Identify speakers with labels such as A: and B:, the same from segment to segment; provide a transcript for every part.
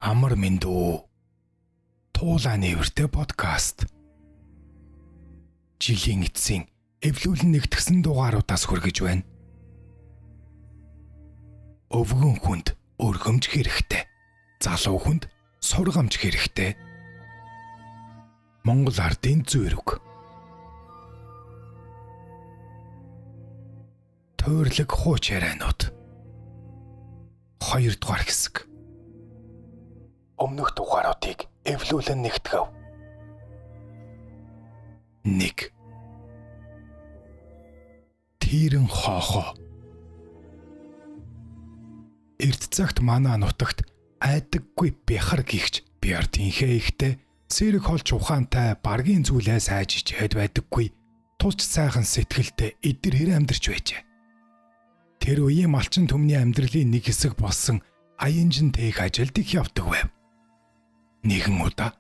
A: Амар мэндүү. Туулаа нэвртэй подкаст. Жилийн эцсийн эвлүүлэн нэгтгсэн дугааруудаас хүргэж байна. Өвгөн хүнд өргөмж хэрэгтэй. Залуу хүнд сургамж хэрэгтэй. Монгол ардын зүрэг. Тойрлог хууч ярианууд. 2 дугаар хэсэг. Өмнөх дугааруудыг эвлүүлэн нэгтгэв. 1. Тэрэн хоохоо. Эрт цагт манай нутагт айдаггүй бяхар гихч биардынхээ ихтэй цэрэг холч ухаантай баргийн зүйлээ сайж ичээд байдаггүй тусч сайхан сэтгэлтэй эдэр амьдарч байжээ. Тэр үеийн малчин түмний амьдралын нэг хэсэг болсон аян тээх ажилд их явдаг байв. Нэгэн удаа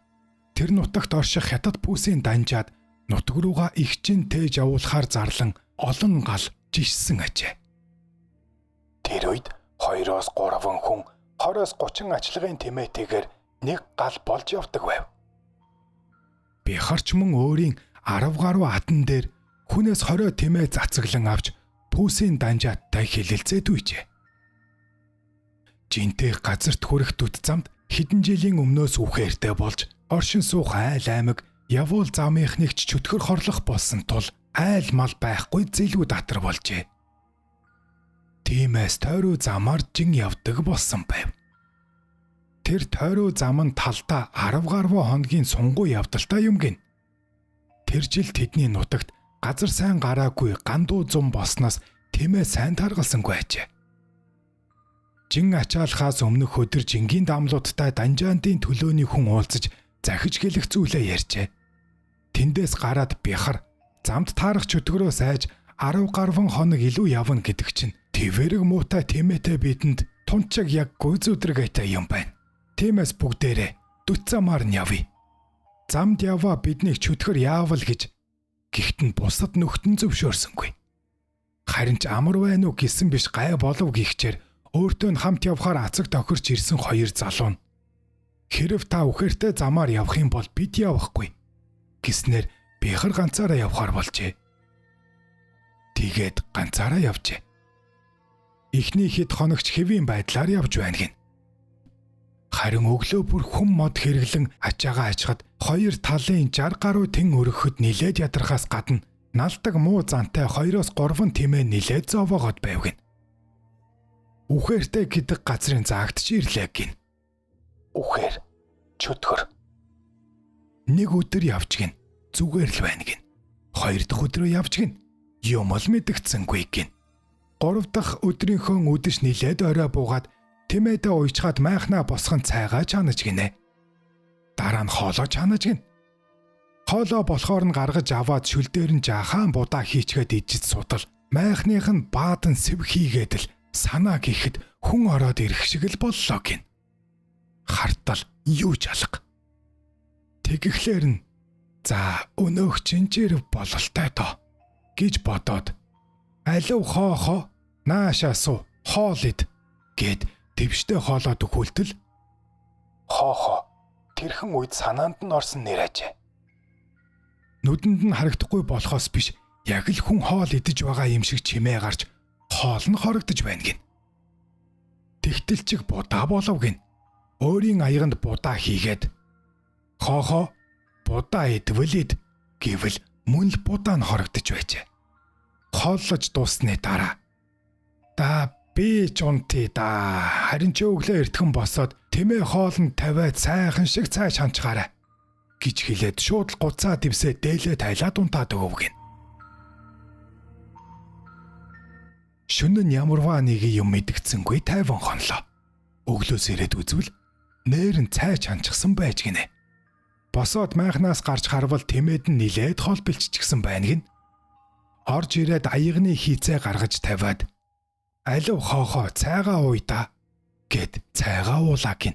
A: тэр нутагт орших хятад пүүсийн данжаад нутаг руугаа ихчин тээж явуулахаар зарлан олон гал жишсэн ажээ. Тэр үед 2-3 хүн 20-30 ажлагын тэмээтэйгээр нэг гал болж явдаг байв. Бяхарч мөн өөрийн 10 гаруй адан дээр хүнээс 20 тэмээ цацаглан авч пүүсийн данжааттай хилэлцээд үйжээ. Жинтээх газарт хүрэх дүт замд хэдэн жилийн өмнөөс үхээртэй болж оршин суух айл аймаг явуул замынхныг ч чөтгөр хорлох болсон тул айл мал байхгүй зэлүү датар болжээ. Тиймээс тойруу замаар жин явдаг болсон байв. Тэр тойруу зам нь талдаа 10 гаруй хоногийн сунгуу явдалтай юм гин. Тэр жил тэдний нутагт газар сайн гараагүй гандуу зам болсноос тэмээ сайн таргалсангүй ажээ. Жин ачаалахаас өмнөх өдөр жингийн дамлуудтай данжаантын төлөөний хүн уулзаж захиж гэлэх зүйлээ ярьжээ. Тэндээс гараад бяхар замд таарах чөтгөрөө сайж 10 гаруй хоног илүү явна гэдэг чинь твэрэг муутай тэмээтэй бидэнд тунчаг яг гүйзүдрэгтэй юм байна. Тиймээс бүгдээрээ дүт замаар нь явъя. Замд яваа биднийг чөтгөр яавал гэж гихт нь бусад нөхдөн зөвшөөрсөнгүй. Харин ч амар байна уу гэсэн биш гай болов гихчээр өөртөө нь хамт явхаар ацаг тохирч ирсэн 2 залуу нь "Хэрэв та үхэртэй замаар явах юм бол бид явахгүй" гэснээр бяхар ганцаараа явхаар болжээ. Тэгээд ганцаараа явжээ. Эхний хэд хоногч хэвийн байдлаар явж байна гин. Харин өглөө бүр хүм мод хэрэглэн ачаагаа ачхад 2 талын 60 гаруй тэн өргөхөд нилээд ядрахаас гадна налдаг муу зантай 2-3 тэмээ нилээд зовоогоод байв гин. Үхээртэй гэдэг газрын заагтч ирлээ гин. Үхээр чөтгөр. Нэг өдөр явж гин. Зүгээр л байна гин. 2 дахь өдрөө явж гин. Юм л мэдгцэнгүй гин. 3 дахь өдрийнхөө үдэш нилээд орой буугаад тэмээдээ уйчхад майхнаа босхон цайгаа чанаж гинэ. Дараа нь хоолоо чанаж гин. Хоолоо болохоор нь гаргаж аваад шүл дээр нь жаахан будаа хийчгээд ижиж судал майхных нь баадан сэв хийгээд л санаа гэхэд хүн ороод ирэх шиг л боллоо гин. Хартал юу ч алга. Тэгэхлээр нь за өнөөх чинчээр бололтой доо гэж бодоод алив хоохо наашаасуу хоол ид гэд твштэй хоолоод өгүүлтэл хоохо тэрхэн үед санаанд нь орсон нэр ажээ. Нүдэнд нь харагдахгүй болохоос биш яг л хүн хоол идэж байгаа юм шиг чимээ гарч хоол нь хорогдож байна гин. Тэгтэлчиг будаа болов гин. Өөрийн аяганд будаа хийгээд хоохо будаа идвэл гэвэл мөн л будаа нь хорогдож байжээ. Хооллож дуусны дараа "Да би ч унтъя да. Харин ч өглөө эртхэн босоод тэмээ хоолнд тавиад сайхан шиг цай шанчгаарай" гэж хэлээд шууд л гуцаа дивсээ дээлээ тайлаад унтаад өгөв гин. Шөнө нь ямарваа нэг юм мэдгцэнгүй тайван хонлоо. Өглөөс ирээд үзвэл нээр нь цай чанчсан байж гинэ. Босоод майхнаас гарч харвал тэмээд нь нилээд хол бэлччихсэн байна гин. Орж ирээд аягны хийцээ гаргаж тавиад "Алив хоохоо цайгаа ууя да" гэд цайгаа уулаа гин.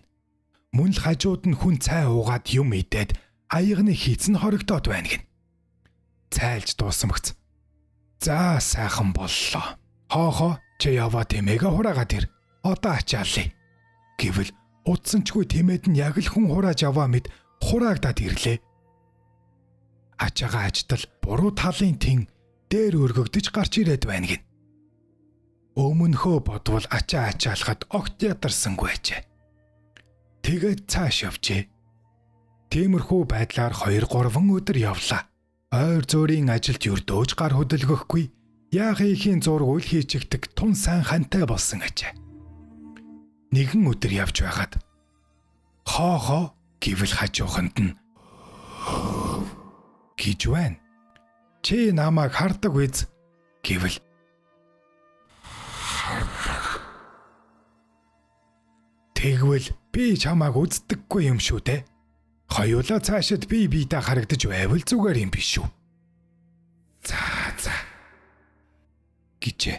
A: Мөн л хажууд нь хүн цай уугаад юм идээд аягны хийц нь хорогдоод байна гин. Цайлж дуусамгц. "За сайхан боллоо. Хоохоо чи яваа тэмээгээ хураагаад ир. Одоо ачаалъя" гэвэл Удсанчгүй тэмээд нь яг л хүн хурааж аваа мэд хураагдаад ирлээ. Ачаага ажилтал буруу талын тэн дээр өргөгдөж гарч ирээд байна гин. Өмнөхөө бодвол ачаалахад огт ядарсангүй ажээ. Тэгээд цааш явжээ. Тиймэрхүү байдлаар 2-3 өдөр явлаа. Ойр зөөрийн ажилд юрдөөж гар хөдөлгөхгүй, яахын ихийн зураг үл хийчихдэг тун сайн хантай болсон ажээ. Нэгэн өдөр явж байгаад хоо гэвэл хажууханд нь гэж байна. Чи намайг хардаг үз гэвэл тэгвэл би чамайг үздэггүй юм шүү дээ. Хоёулаа цаашид биедээ харагдаж байвал зүгээр юм биш үү? За гэжээ.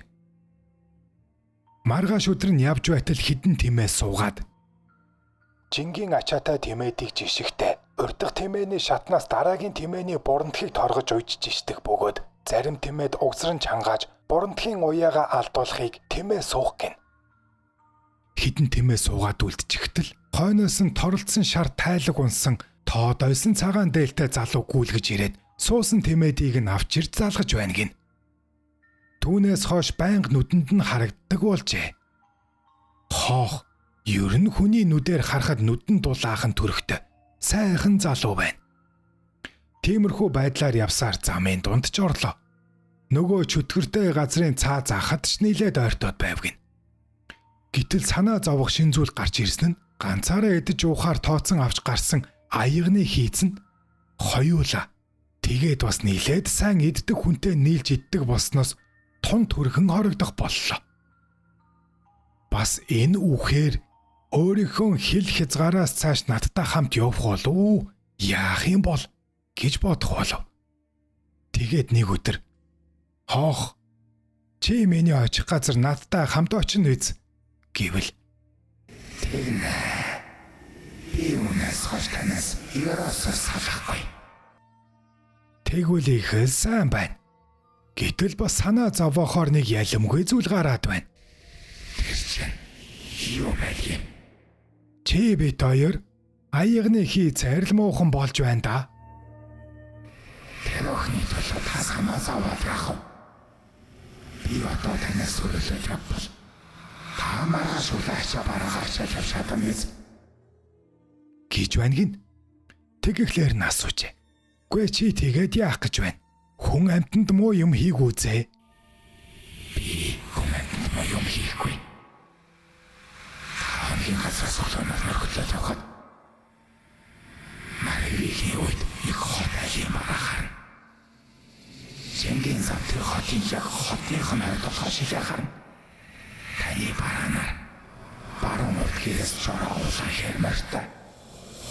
A: Маргааш өдөр нь явж байтал хідэн тэмээ суугаад жингийн ачаатай тэмээдийг жишгтэй урдах тэмээний шатнаас дараагийн тэмээний бурамтхийг торгож уйжж ичдэг бөгөөд зарим тэмээд угсран чангааж бурамтхийн уяага алдуулахыг тэмээ суух гин. Хідэн тэмээ суугаад үлдчихтэл хойноос нь торолцсон шар тайлаг унсан тоод ойсон цагаан дээлтэй залуу гүйлгэж ирээд суусан тэмээдийг нь авч ирж залгаж байна гин. Түүнээс хойш байнга нүдэнд нь харагддаг болжээ. Хоох, ер нь хүний нүдээр харахад нүдэн дулаахан төрхтэй сайхан залуу байна. Тиймэрхүү байдлаар явсаар замын дунд ч орлоо. Нөгөө чөтгөртэй газрын цаа заахад ч нийлээд ойртоод байв гин. Гэтэл санаа зовох шин зүйл гарч ирсэн нь ганцаараа эдэж уухаар тооцсон авч гарсан аягны хийц нь хоёулаа. Тэгээд бас нийлээд сайн иддэг хүнтэй нийлж иддэг болсноос тун төрхөн хорогдох боллоо. Бас энэ үхээр өөрийнхөө хил хязгаараас цааш надтай хамт явах болов яах юм бол гэж бодох болов. Тэгээд нэг өдөр хоох чи миний очих газар надтай хамт очино биз гэвэл тэгнэ. Би үнээс хойш танаас ерөөсөө салахгүй. Тэгвэл их сайн байна. Гэтэл бас санаа зовоохоор нэг ялэмгүй зүйл гараад байна. Тэр чинь юу байдгийг? Чи бит хоёр аягны хий цайрал муухан болж байна да. Тэр охины төлөө та санаа зовоод яах вэ? Би одоо танаас өрөөлөж явбал та маргааш улаач бараагаар шалгаж чадам биз? Гэж байна гин. Тэгэхлээр нь асуужээ. Гүй чи тэгээд яах гэж байна? Хүн амьтанд муу юм хийгүү зэ. Би хүн амьтанд муу юм хийхгүй. Хамгийн хасаас олоноор нөргөлөж явахад Маривигийн үед нэг хот айлын барахаар Шенген замтрын хотын яг хотных нь ойдолгоо шиг харна. Таны бараанаар баруун урдгээс чороо улаан хэрмэртэй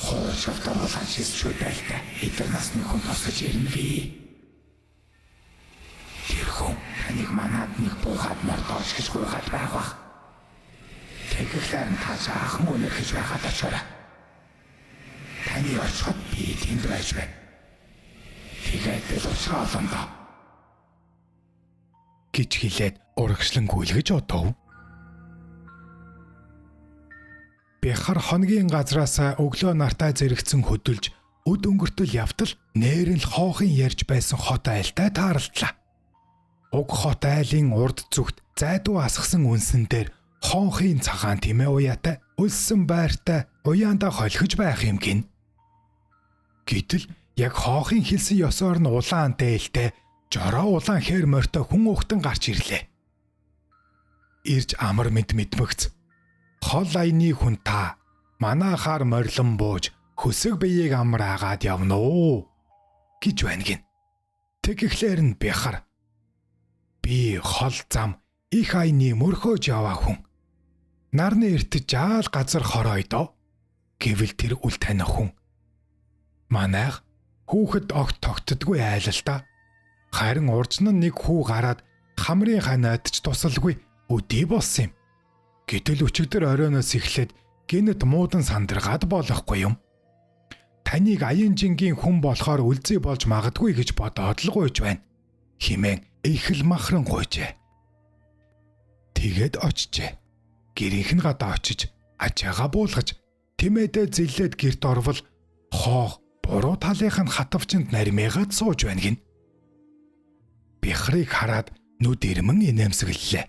A: хойш шавтар улаан шисчүү байлтай эдгээр насны хүн тосож ирнэ би. Тэр хүн таныг манад нэг буугаад мордооч гэж гуйгаад байгаа. Тэгэхлээр нь та жаахан үнэр гэж байгаад очоорой. Таны очиход би тэнд байж байна. Тэгээд л уушрааландаа гэж хэлээд урагшлан гүйлгэж одов. Бяхар хоногийн газраас өглөө нартай зэрэгцэн хөдөлж өд өнгөртөл явтал нээр нь хоохын ярьж байсан хот айлтай тааралдлаа. Уг хот айлын урд зүгт зайдуу асгсан үнсэн дээр хоохын цагаан тэмээ уяатай өлсөн байртай уяанда холхиж байх юм гин. Гэтэл яг хоохын хэлсэн ёсоор нь улаан дээлтэй жороо улаан хээр морьтой хүн ухтан гарч ирлээ. Ирж амар мэдмэгц. Хол айны хүн та манайхаар морилон бууж хөсөг биеийг амраагаад явна уу гэж байна гин. Тэгэхлээр нь бяхар би хол зам их айны мөрхөөж яваа хүн. Нарны эрт жаал газар хоройдоо гэвэл тэр үл таних хүн. Манайх хүүхэд огт тогтдгүй айлал та. Харин уржин нь нэг хүү гараад хамрын ханаад ч тусалгүй өдий болсон юм. Гэтэл өчигдөр оройноос эхлээд гинэт муудан сандаргаад болохгүй юм. Таныг аян жингийн хүн болохоор үлзий болж магадгүй гэж бодоод л гуйж байна. Химэн их л махран гуйжээ. Тэгээд очжээ. Гэрийнх нь гадаа очиж ачаага буулгаж Тимээдээ зиллээд гэрт орвол хоо буруу талынх нь хатавчанд наримыгаад сууж байна гин. Бяхрыг хараад нүд ирмэн инээмсэглэлээ.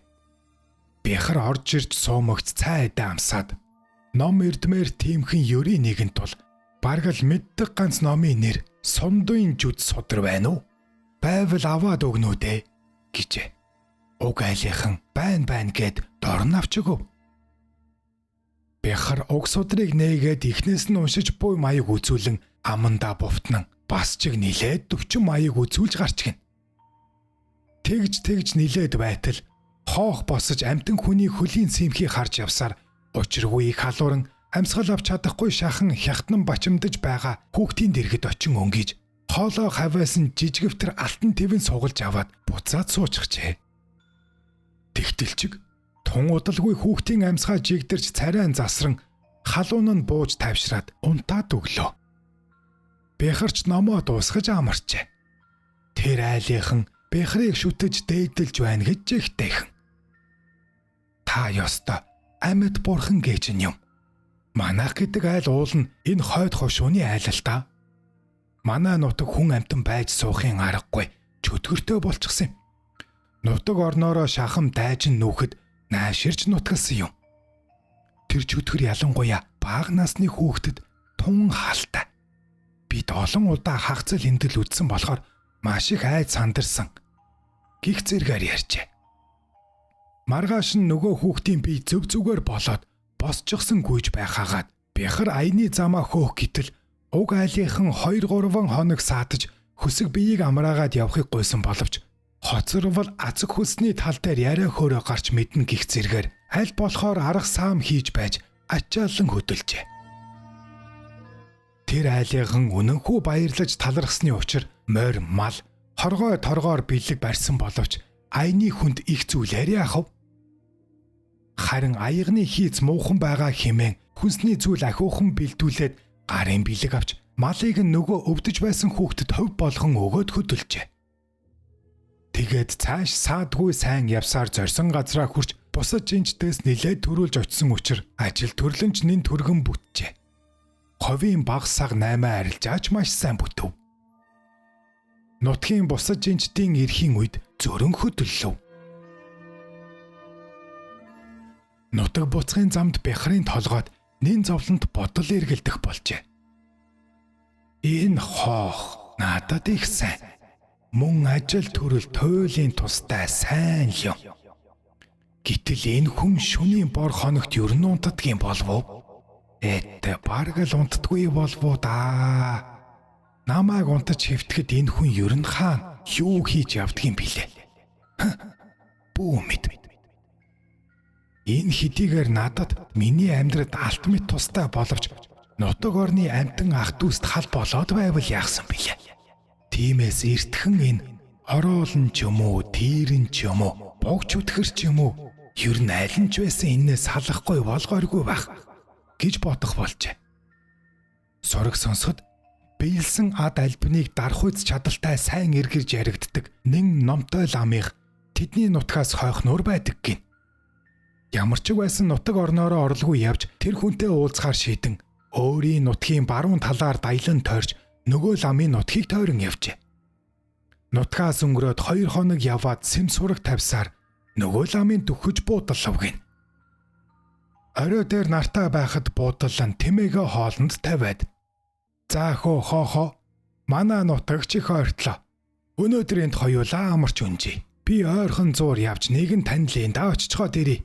A: Бяхар орж ирж суумагц цайдаа амсаад ном эрдмээр тиймхэн ёрийн нэгэн тул бараг л мэддэг ганц номын нэр Сундын жүд судар байна уу? Байвал аваад өгнө үү дээ гэжээ. Уг айлынхан байна гэд дорн авч өгөв. Бяхар уг судрыг нээгээд ихнээс нь уншиж буй маяг үзүүлэн амандаа бувтнан бас чиг нилээд 40 маяг үзүүлж гарч гин. Тэгж нилээд байтал хоох босож амтан хүний хөлийн симхийг харж явсаар учиргүй их халууран амьсгал авч чадахгүй шахан хятнан бачимдаж байгаа хүүхдийн дэргэд очин өнгийж хоолоо хаваасан жижигвтер алтан твэн сугалж аваад буцаад суучихжээ. Тэгтэлчиг тун удалгүй хүүхдийн амьсгаа жигдэрч царайн засран халуун нь бууж тавшраад унтаад өглөө. Бяхарч номоо дуусгаж амарчээ. Тэр айлынхан бяхрыг шүтэж дээдэлж байна гэж жигтэйхэн. Та ёстой амьд бурхан гэж юм. Манайх гэдэг айл уул нь энэ хойд хошууны айл л та. Манай нутаг хүн амтан байж суухын аргагүй чөтгөртөө болчихсон юм. Нутаг орноороо шахам дайжин нүүхэд нааширч нутгалсан юм. Тэр чөтгөр ялангуяа бага насны хүүхдэд тун хаалтай. Бид олон удаа хагцал эндэл үдсэн болохоор маш их айд сандарсан. Гих зэргээр ярьжээ. Маргааш нь нөгөө хүүхдийн бие зөв зүгээр болоод босчихсон гүйж байхаагаад бяхар аяны замаа хөөх гэтэл уг айлынхан 2-3 хоног саатаж хөсөг биеийг амраагаад явахыг гуйсан боловч хоцорвол азэг хөлсний тал дээр яриа хөөрөө гарч мэднэ гих зэргээр аль болохоор арга саам хийж байж ачаалан хөдөлжээ. Тэр айлынхан үнэнхүү баярлаж талархсны учир морь мал хоргой торгоор бэлэг барьсан боловч аяны хүнд их зүйлээр яахав. Харин аягны хийц муухан байгаа хэмээн хүнсний зүйл ахиухан бэлдүүлээд гарын бэлэг авч малыг нөгөө өвдөж байсан хүүхдэд хувь болгон өгөөд хөдөлжээ. Тэгээд цааш саадгүй сайн явсаар зорьсон газраа хүрч бусад жинчдээс нилээд төрүүлж очисон учраас ажил төрлөнч нин түргэн бүтжээ. Ховийн баг саг 8 арилжаач маш сайн бүтэв. Нутгийн бусад жинчдийн эрхийн үед зөрөн хөдөллөв. Нутаг буцхын замд бяхрын толгойд нин зовлонт бодол эргэлдэх болжээ. Энэ хоох надад их сайн. Мөн ажил төрөл туйлын тустай сайн юм. Гэтэл энэ хүн шөнийн бор хоногт ер нь унтдагын болов. Бараг л унтдаггүй болов да. Намайг унтаж хэвтгэхэд энэ хүн ер нь хаана юу хийж явдгийн билээ. Бүү мэд. Энэ хэдийгээр надад миний амьдралд алт мэт тустай боловч нутаг орны амтан ах дүүст хал болоод байвал яахсан билээ. Тиймээс эртхэн энэ ороолн ч юм уу, тийрэн ч юм уу, богч үтгэр ч юм уу, ер нь аль нь ч байсан энээс салахгүй болгооргүй байх гэж бодох болжээ. Сураг сонсоход биелсэн ад альбныг дарахуйц чадaltaй сайн эргэж яригддаг нэн номтой ламыг тэдний нутгаас хойх нур байдаг гин. Ямар ч байсан нутаг орноороо орлгүй явж тэр хүнтэй уулзахаар шийдэн өөрийн нутгийн баруун талаар дайлан тойрч нөгөө ламын нутгийг тойрон явжээ. Нутгаас өнгөрөөд 2 хоног яваад сэм сураг тавьсаар нөгөө ламын дөхөж буудаллав гин. Орой дээр нартай байхад буудаллан тэмээгээ хоолнд тавиад "За хоо манай нутаг чих ойртлоо. Өнөөдөр энд хоёулаа амарч үнжий. Би ойрхон зуур явж нэгэн танилын да очичгоо дэрий.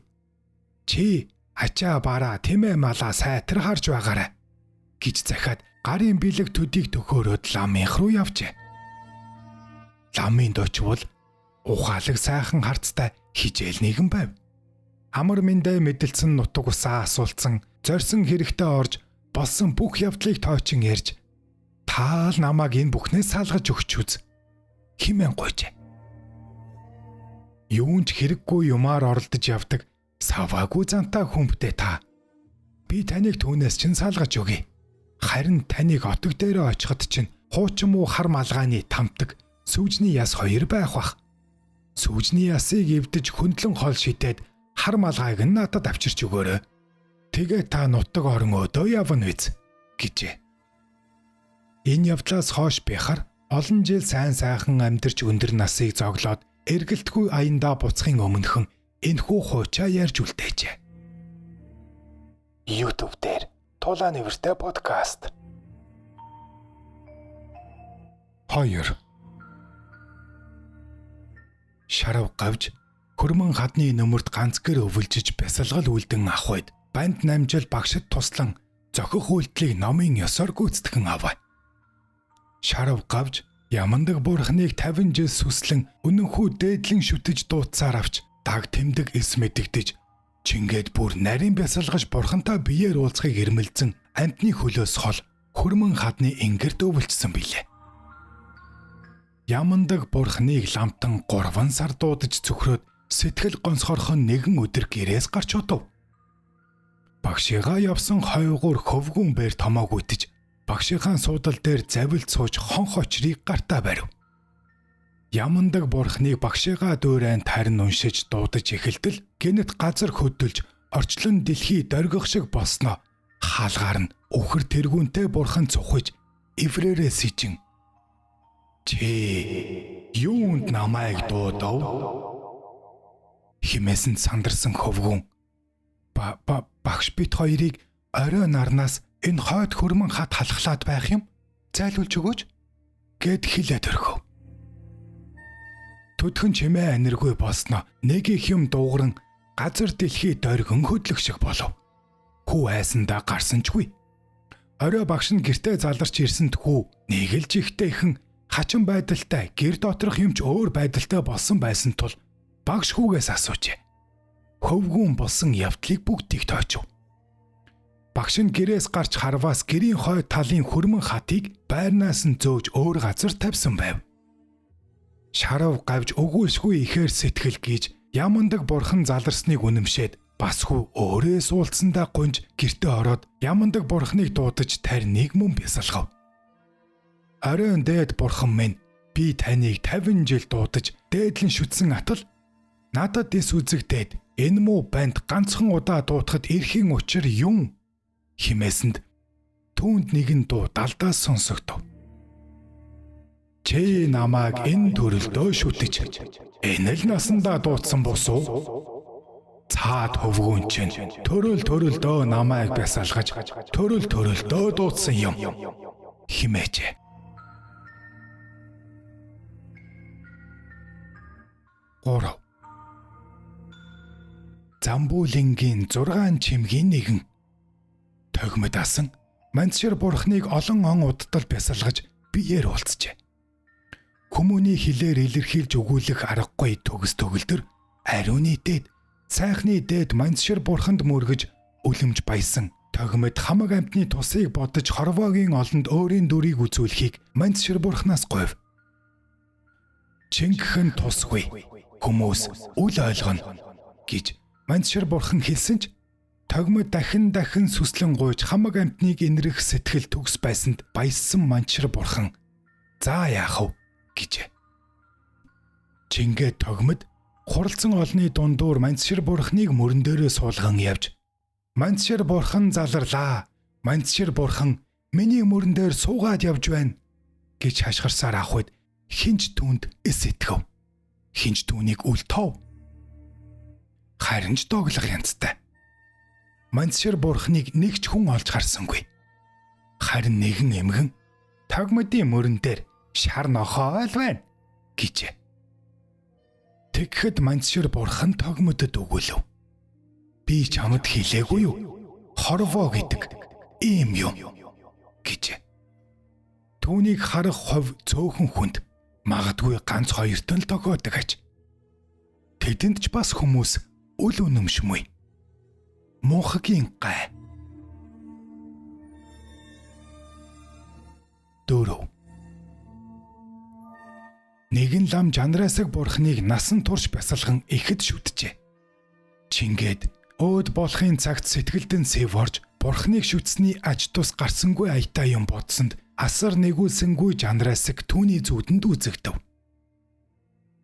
A: Чи ачаа бараа тэмээ малаа сайтар харж байгаарай" гэж захиад гарын бэлэг төдийг төхөөрөөд ламынх руу явжээ. Ламын дочвол ухаалаг сайхан харцтай хижээл нэгэн байв. Амар мэндэ мэдлсэн нутаг усаа асуулцсан, зорьсон хэрэгтэй орж болсон бүх явдлыг тоочин ярьж "Таал намайг энэ бүхнээс салгаж өгч үз" хэмээн гуйжээ. Юунч хэрэггүй юмар оролдож явдаг саваагүй зантай хүмбтэй та. Би таныг түүнээс чинь салгаж өгье. Харин таныг отог дээрээ очиход чинь хуучин муу хар малгайны тамтаг сүүжний яс 2 байх бах. Сүүжний ясыг эвдэж хөндлөн хол шидэд хар малгайг нь надад авчирч өгөөрэй. Тэгээ та нутаг орон өдөө явна биз гэжээ. Энэ явдлаас хойш бяхар олон жил сайн сайхан амьдарч өндөр насыг зоглоод эргэлтгүй аяндаа буцахын өмнөхөн энэхүү хуучаа ярьж үлдээжээ. YouTube дээр Тулаа нэвэртэй подкаст. 2. Шарав гавж хөрмөн хадны нөмөрт ганц гэр өвөлжиж бясалгал үлдэн авахд банд намжил багшид туслан зохих үйлдэлийг номын ёсоор гүйцэтгэн аваа. Шарав гавж Ямандаг бурхныг 50 жил сүслэн үнэнхүү дээдлэн шүтэж дуудсаар авч даг тэмдэг эс мэдэгдэж чингээд бүр нарийн бясалгаж бурхантай биеэр уулзахыг ирмэлзэн амтны хөлөөс хол хөрмөн хадны ингэрд өвөлжсөн билээ. Ямандаг бурхныг ламтан 3 сар дуудаж цөхрөөд сэтгэл гонсгорхон нэгэн өдөр гэрээс гарч удав. Багшигаа явсан хойгуур хөвгүүн бээр томоог үтэж багшийнхаа суудал дээр завилд сууж хонх очрыг гартаа барив. Ямандаг бурхныг багшигаа дуурайн тарин уншиж дуудаж эхэлтэл гэнэт газар хөдөлж орчлон дэлхий дөргих шиг болсноо хаалгаар нь үхэр тэргүүнтэй бурхан цухиж эврээрээ сижин чи юунд намайг дуудав химээсэнд сандарсан хөвгүүн багш бит хоёрыг орой нарнаас энэ хойд хөрмөн хат халахлаад байх юм зайлуулж өгөөч гэд хэлээд өргөв. Төдхөн чимээ аниргүй болсноо нэг их юм дуугаран газар дэлхий дөргөн хөдлөх шиг болов. Хүү айсандаа гарсанчгүй. Орой багш нь гэртээ заларч ирсэнд хүү нэг л жигтэйхэн хачин байдалтай гэр доторх юмч өөр байдалтай болсон байсан тул багш хүүгээс асуужээ. Хөвгүүн болсон явдлыг бүгдийг тооцов. Багш нь гэрээс гарч харваас гэрийн хойд талын хөрмөн хатыг байрнаас нь зөөж өөр газар тавьсан байв. Шарав гавж өгүүлшгүй ихээр сэтгэл гийж Ямандаг бурхан заларсныг үнэмшээд бас хүү өөрөө суулцсандаа гунж гэртээ ороод Ямандаг бурханыг дуудаж тарныг мөн бясалгав. Оройн дээд бурхан минь би таныг 50 жил дуудаж дээдлэн шүтсэн атал надад дэс үзэгдээд энэ муу банд ганцхан удаа дуудахад эрхийн учир юм химээсэнд түүнд нэгэн дуу далдаас сонсогдов. Чи намайг энэ төрөлдөө шүтэж энэ л насандаа дуудсан босуу цаад хөвгүүн чинь төрөлдөө намайг бясалгаж төрөлдөө дуудсан юм химээжээ. Гурав Замбуулингийн 6 чимгийн нэгэн тогмод асан Мандшир бурхныг олон он удтал бясалгаж биеэр уулзжээ. Хүмүүний хилээр илэрхийлж өгүүлэх аргагүй төгс төгөлдөр ариуны дээд сайхны дээд Мандшир бурханд мөргөж үлэмж баясан тогмод хамаг амтны тусыг бодож хорвоогийн олонд өөрийн дүрийг үзүүлэхийг Мандшир бурхнаас гуйв. Чингхэн тусгүй хүмүүс үл ойлгоно гэж Мандшир бурхан хэлсэн ч тогмод дахин сүслэн гуйж хамаг амтныг инрэх сэтгэл төгс байсанд баяссан Мандшир бурхан за яах вэ гэжээ. Чингээ тогмод хуралцсан олны дундуур Мандшир бурханыг мөрөн дээрээ суулган явж Мандшир бурхан заларлаа. Мандшир бурхан миний мөрөн дээр суугаад явж байна гэж хашгирсаар авахд хинч түүнд эс итгэв. Хинч түүнийг үл тов. Харин ч доглох янзтай. Мандшир бурхныг нэг ч хүн олж харсангүй. Харин нэгэн эмгэн тогмодын мөрөн дээр шар нохоо л байна гэжээ. Тэгэхэд Мандшир бурхан тогмодод өгүүлв. Би чамд хэлээгүй юу? Хорвоо гэдэг ийм юм гэжээ. Түүнийг харах хов цөөхөн хүнд магадгүй ганц хоёрт л тохиодог аж. Тэдэнд ч бас хүмүүс үл үнэмшмүй. Мухагийн гай. 4. Нэгэн лам жанраасаг бурхныг насан турш бясалган ихэд шүтжээ. Чингээд өөд болохын цагт сэтгэлдэн сэв орж бурхныг шүтсний аж тус гарсангүй аятай юм бодсонд асар нэгүүлсэнгүй жанраасаг түүний зүудэнд үзэгдэв.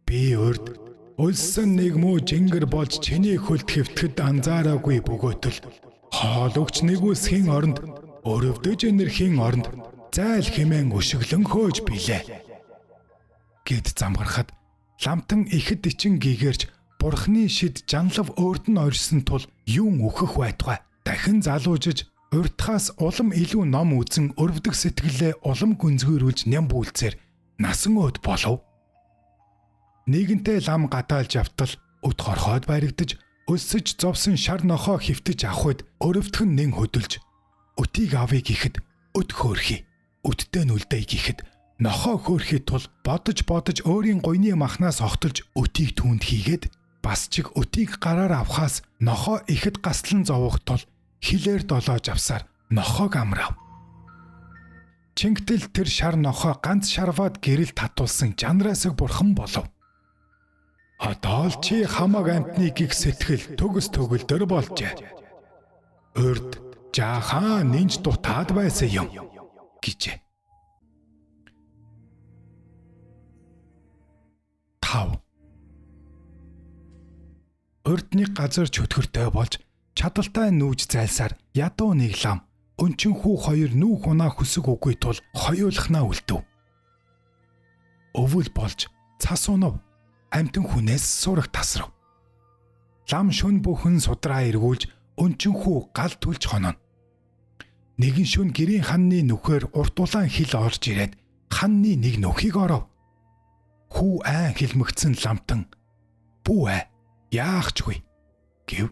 A: Би урд улсан нэг муу жингэр болж чиний хөлд хэвтгэд анзаараагүй бөгөөтөл Хоол өгч нэгүсхийн оронд өрөвдөж энэрхийн оронд зайл хэмээн өшөглөн хөөж билээ. Гэт замгарахад ламтан ихэд ичин гийгэрч бурхны шид жанлав өөрт нь орьсон тул юун өөхөх байтугай дахин залуужиж уртхаас улам илүү ном үзэн өрөвдөх сэтгэлээ улам гүнзгийрүүлж нямбүүлцээр насан өд болов. Нэгэнтээ лам гадаалж явтал өд хорхоод баригдаж өссөж зовсон шар нохоо хөвтөж авахд өрөвдөх нь нэн хөдөлж өтийг авъя гэхэд өд хөөрхий өдтэй нь үлдээ гэхэд нохоо хөөрхий тул бодож өөрийн гойны махнаас огтолж өтийг түүнд хийгээд бас чиг өтийг гараар авахаас нохоо ихэд гаслан зовох тул хилээр долоож авсаар нохоог амрав. Чингтэл тэр шар нохоо ганц шарваад гэрэл татуулсан жанраасыг бурхан болов. Одоо л чи хамаг амтны гих сэтгэл төгс төгөлдөр болжээ. Урд жаахан нинж дутаад байсан юм гэжээ. 5. Урдны газар чөтгөртэй болж чадaltaй нүүж зайлсаар ядуу нэг лам өнчин хүү хоёр нүүх унаа хүсэг үгүй тул хоёулахнаа үлдэв. Өвөл болж цас унав амтэн хүнээс сурах тасрав. Лам шүн бүхэн судраа эргүүлж өнчин хүү гал түлж хононо. Нэгэн шүн гэрийн ханны нүхээр урт улаан хил орж ирээд ханны нэг нүхийг оров. Хүү айн хилмэгцэн ламтан "Бүү яахчгүй" гэв.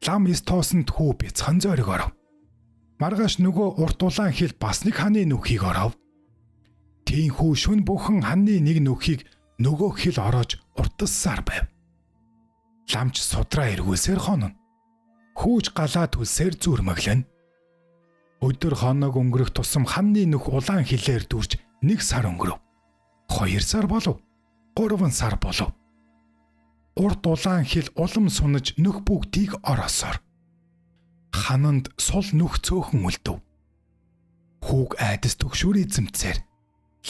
A: Лам эс тоосонд хүү бяцхан зориг оров. Маргааш нөгөө урт улаан хил бас нэг ханы нүхийг оров. Тийхүү шүн бүхэн ханны нэг нүхийг нөгөө хил ороож уртассаар байв. Ламч судраа эргүүлсээр хононо. Хүүж галаа түлсээр зүрмэглэн. Өдөр хоног өнгөрөх тусам ханны нүх улаан хилээр дүрж 1 сар өнгөрөв. 2 сар болов. 3 сар болов. Урт улаан хил улам сунаж нүх бүгдийг ороосоор. Хананд сул нүх цөөхөн үлдэв. Хүүг айдас төгшүүр эзэмцээр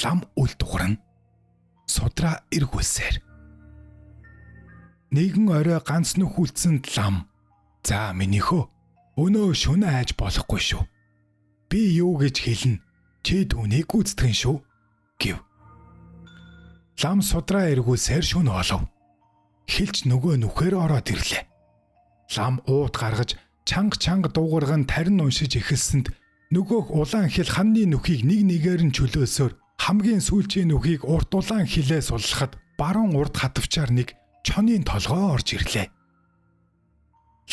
A: лам үл дугран судраа эргүүлсээр. Нэгэн орой ганц нүх үлдсэнд лам "За минийхөө өнөө шөнө айж болохгүй шүү. Би юу гэж хэлнэ? Чи түүнийг гүйцэтгэн шүү" гэв. Лам судраа эргүүлсээр шөнө олов. Хилч нөгөө нүхээр ороод ирлээ. Лам ууд гаргаж чанга дуугарган тарин уншиж эхэлсэнд нөгөөх улаан хил ханны нүхийг нэг нэгээр нь чөлөөсөөр хамгийн сүүлчийн нүхийг урт улаан хилээ суллахад баруун урд хатвчаар нэг чонын толгой орж ирлээ.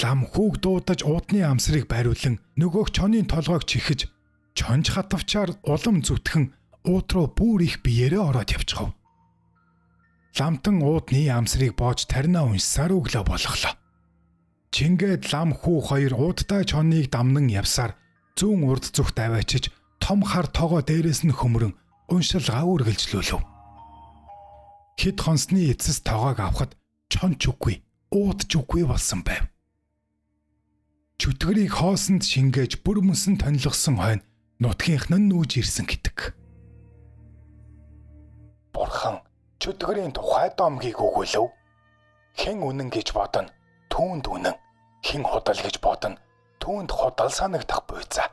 A: Лам хүүг дуудаж уудны амсрыг бариулан нөгөөх чонын толгойг чихэж чонж хатвчаар улам зүтгэн ууд руу бүр их биеэрээ ороод явчихав. Ламтан уудны амсрыг боож таринаа уншсаар өглөө болохлоо. Чингээд лам хүү хоёр уудтай чоныг дамнан явсаар зүүн урд зүгт аваачиж том хар тоогоо дээрээс нь хөмрөн уншилгаа үргэлжлүүлв. Хэд хонсны эцэс тоогоог авахд чон ч үгүй, ууд ч үгүй болсон байв. Чөтгөрийг хоосонд шингээж бүр мөсөн тонилгосон хойно нутгийнх нь нүүж ирсэн гэдэг. Бурхан чөтгөрийн тухай домгийг өгүүлв. Хэн үнэн гэж бодно, түүнд үнэн. Хэн худал гэж бодно, түүнд худал санагдах буйцаа.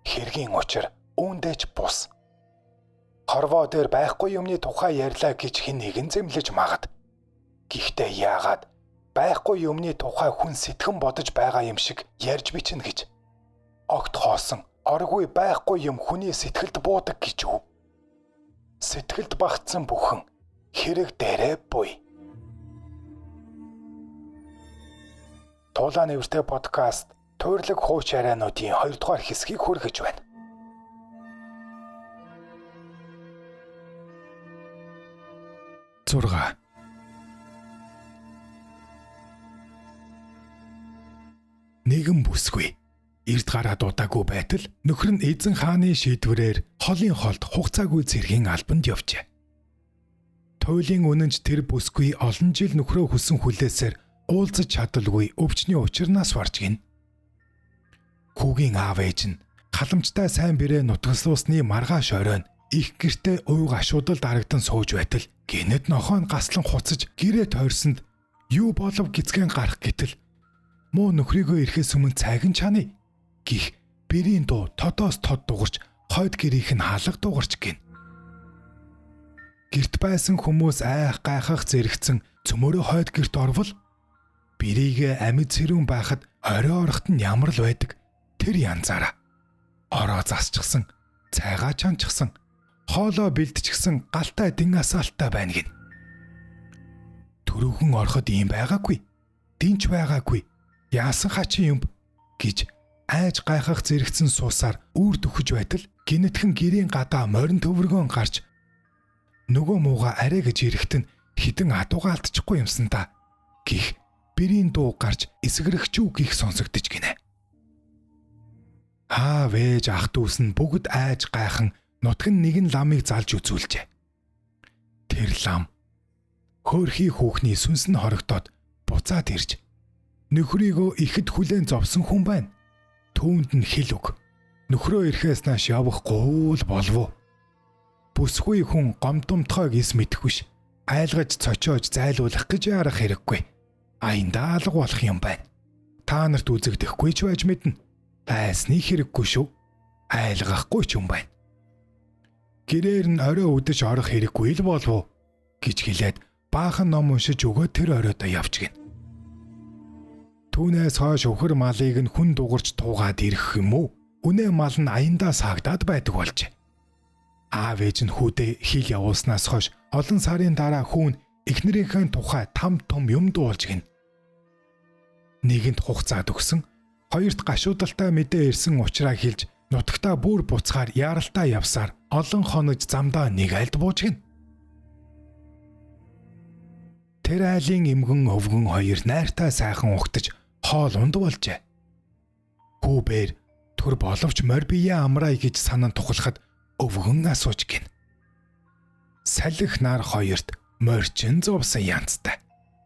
A: Хэргийн учир үүндээч бус. Хорвоо дээр байхгүй юмны тухай ярьлаа гэж хэн нэгэн зэмлэж магад. Гэхдээ яагаад байхгүй юмны тухай хүн сэтгэн бодож байгаа юм шиг ярьж бичнэ гэж. Огт хоосон оргүй байхгүй юм хүний сэтгэлд буудаг гэж үү? Сэтгэлд багтсан бүхэн хэрэг дээрээ буй. Туулаа нэвртэй подкаст Туйрлаг хууч яриануудын 2 дугаар хэсгийг хүргэж байна. Зурга. Нэгэн бүсгүй эрд гараа дуудаагүй байтал нөхөр нь эзэн хааны шийдвэрээр холын холд хугацаагүй цэргийн албанд явжээ. Туйлын үнэнч тэр бүсгүй олон жил нөхрөө хүсэн хүлээсээр уулзаж чадалгүй өвчний учирнаас барж гин. Хүүгийн аав ээж нь халамжтай сайн бэрээ нутгаслуусны маргааш оройн их гэртээ уйг ашуудалд харагдан сууж байтал гинэд нохоо нь гаслан хуцаж гэрээ тойрсонд юу болов гисгэн гарах гэтэл Муу нөхрийгөө ирэхээс өмнө цайг нь чаны гих бэрийн дуу тодоос тод дугарч хойд гэрийнх нь хаалга дугарч гин. Гэрт байсан хүмүүс айх гайхах зэрэгцэн цөмөрөө хойд гэрт орвол бэрийгээ амьд цэрүүн байхад орой орохт нь ямар л байдаг тэр янзаараа ороо засчихсан, цайгаа чанчихсан, хоолоо бэлдчихсэн галтай дин асаалттай байна гин. Төрөөхөн ороход ийм байгаагүй, динч байгаагүй, яасан хачин юм гэж айж гайхах зэрэгцэн суусаар үрд өгөж байтал гинэтхэн гэрийн гадаа морин төвөргөөн гарч нөгөө мууга арай гэж ирэхт нь хідэн адууга алдчихгүй юмсан та гих бэрийн дуу гарч эсгэрэгчүү гих сонсогдож гинэ. Аав ээж ах дүүс нь бүгд айж гайхан нутгын нэгэн ламыг залж үзүүлжээ. Тэр лам хөөрхий хүүхний сүнс нь хорогдоод буцаад ирж нөхрийгөө ихэд хүлээн зовсон хүн байна. Түүнд нь хэл өг. Нөхрөө ирэхээс нааш явахгүй л болов. Бүсгүй хүн гомдомтгойг эс мэдэхгүй ш. Айлгаж цочоож зайлуулах гэж ярах хэрэггүй. Аяндаа алга болох юм байна. Та нарт үзэгдэхгүй ч байж мэднэ. Айсны хэрэггүй шүү. Айлгахгүй ч юм байна. Гэрээр нь орой өдөж орох хэрэггүй л болов гэж хэлээд баахан ном уншиж өгөө тэр оройдоо явж гин. Түүнээс хойш өхөр малыг нь хүн дугарч туугаад ирэх юм уу? Үнэ мал нь аяндаа сагдаад байдаг болж. Аав ээж нь хүүдээ хил явуулснаас хойш олон сарын дараа хүүн эхнэрийнхээ тухай там том юм дуулж гин. Нэгэнд хугацаад өгсөн, хоёрт гашуудалтай мэдээ ирсэн учраас хэлж нутагтаа бүр буцахаар яаралтай явсаар олон хоног замдаа нэг альд бууж гин. Тэр айлын эмгэн өвгөн хоёр найртай сайхан угтаж хоол унд болжээ. Хүү бээр төр боловч морь бие амраа гэж санан тухлахад өвгөн асууж гин. Салхи нар хоёрт морчин зовсон янзтай.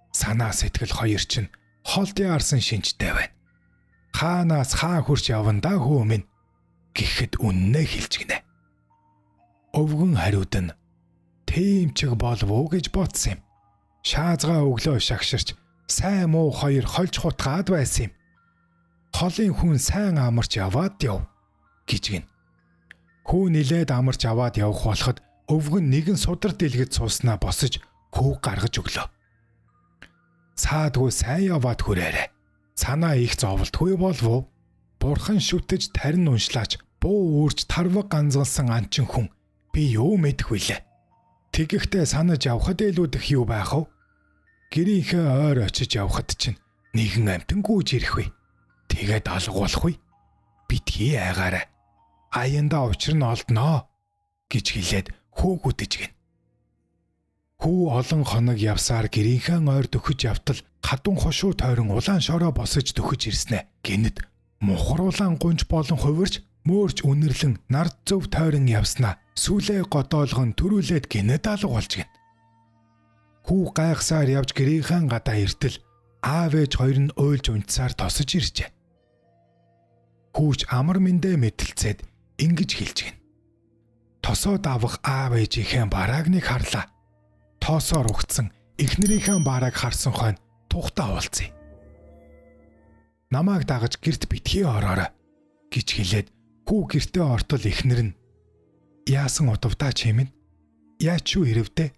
A: Санаа сэтгэл хоёр чинь холдын арсан шинжтэй байна. Хаанаас хаа хурч явандаа хүү минь гэхэд үннээ хэлж гинэ. Өвгөн хариуд нь тийм чиг болов уу гэж бодсон юм. Шаазгаа өглөө шагширч сайн муу хоёр хольж хутгаад байсан юм. Холын хүн сайн амарч яваад яв гэж гин. Хүү нилээд амарч аваад явах болоход өвгөн нэгэн судар дэлгэд сууснаа босож хүү гаргаж өглөө. Саадгүй сайн яваад хүрээрээ. Санаа их зовлтгүй болов. Бурхан шүтэж тарин уншлаач буу үрж тарваг ганзалсан анчин хүн би юу мэдэх вүлээ. Тэгэхдээ санаж явхад илүүдэх юу байх вэ? Гэрийнхээ ойр очиж явхад чинь нэгэн амтан гүйж ирэх вэ. Тэгээд алга болох вэ? Битгий айгаарай. Аяндаа учир нь олдноо гэж хэлээд хөөгүтэж гин. Хүү олон хоног явсаар гэрийнхээ ойр дөхөж явтал хадун хошуу тойрон улаан шороо босож дөхөж ирснэ. Гинэд мухруулан гунж болон хувирч мөөрч үнэрлэн нард зөв тойрон явснаа сүлээ годоолгон төрүүлээд гинэд алга болж гин. Хүү гайхсаар явж гэрийнхээ гадаа иртэл аав ээж хоёр нь уйлж унтсаар тосож иржээ. Хүүч амар мэндэ мэдлцээд ингэж хэлж гин. Тосоод авах аав ээжийнхээ барааг нэг харлаа. Тоосоор угтсан эхнэрийнхээ барааг харсан хойно тухтаа уулзъя. Намааг дагаж гэрт битгий ороорой гэж хэлээд хүү гэртээ ортол эхнэр нь яасан удавдаа чимэн яач юу ирэвдэ?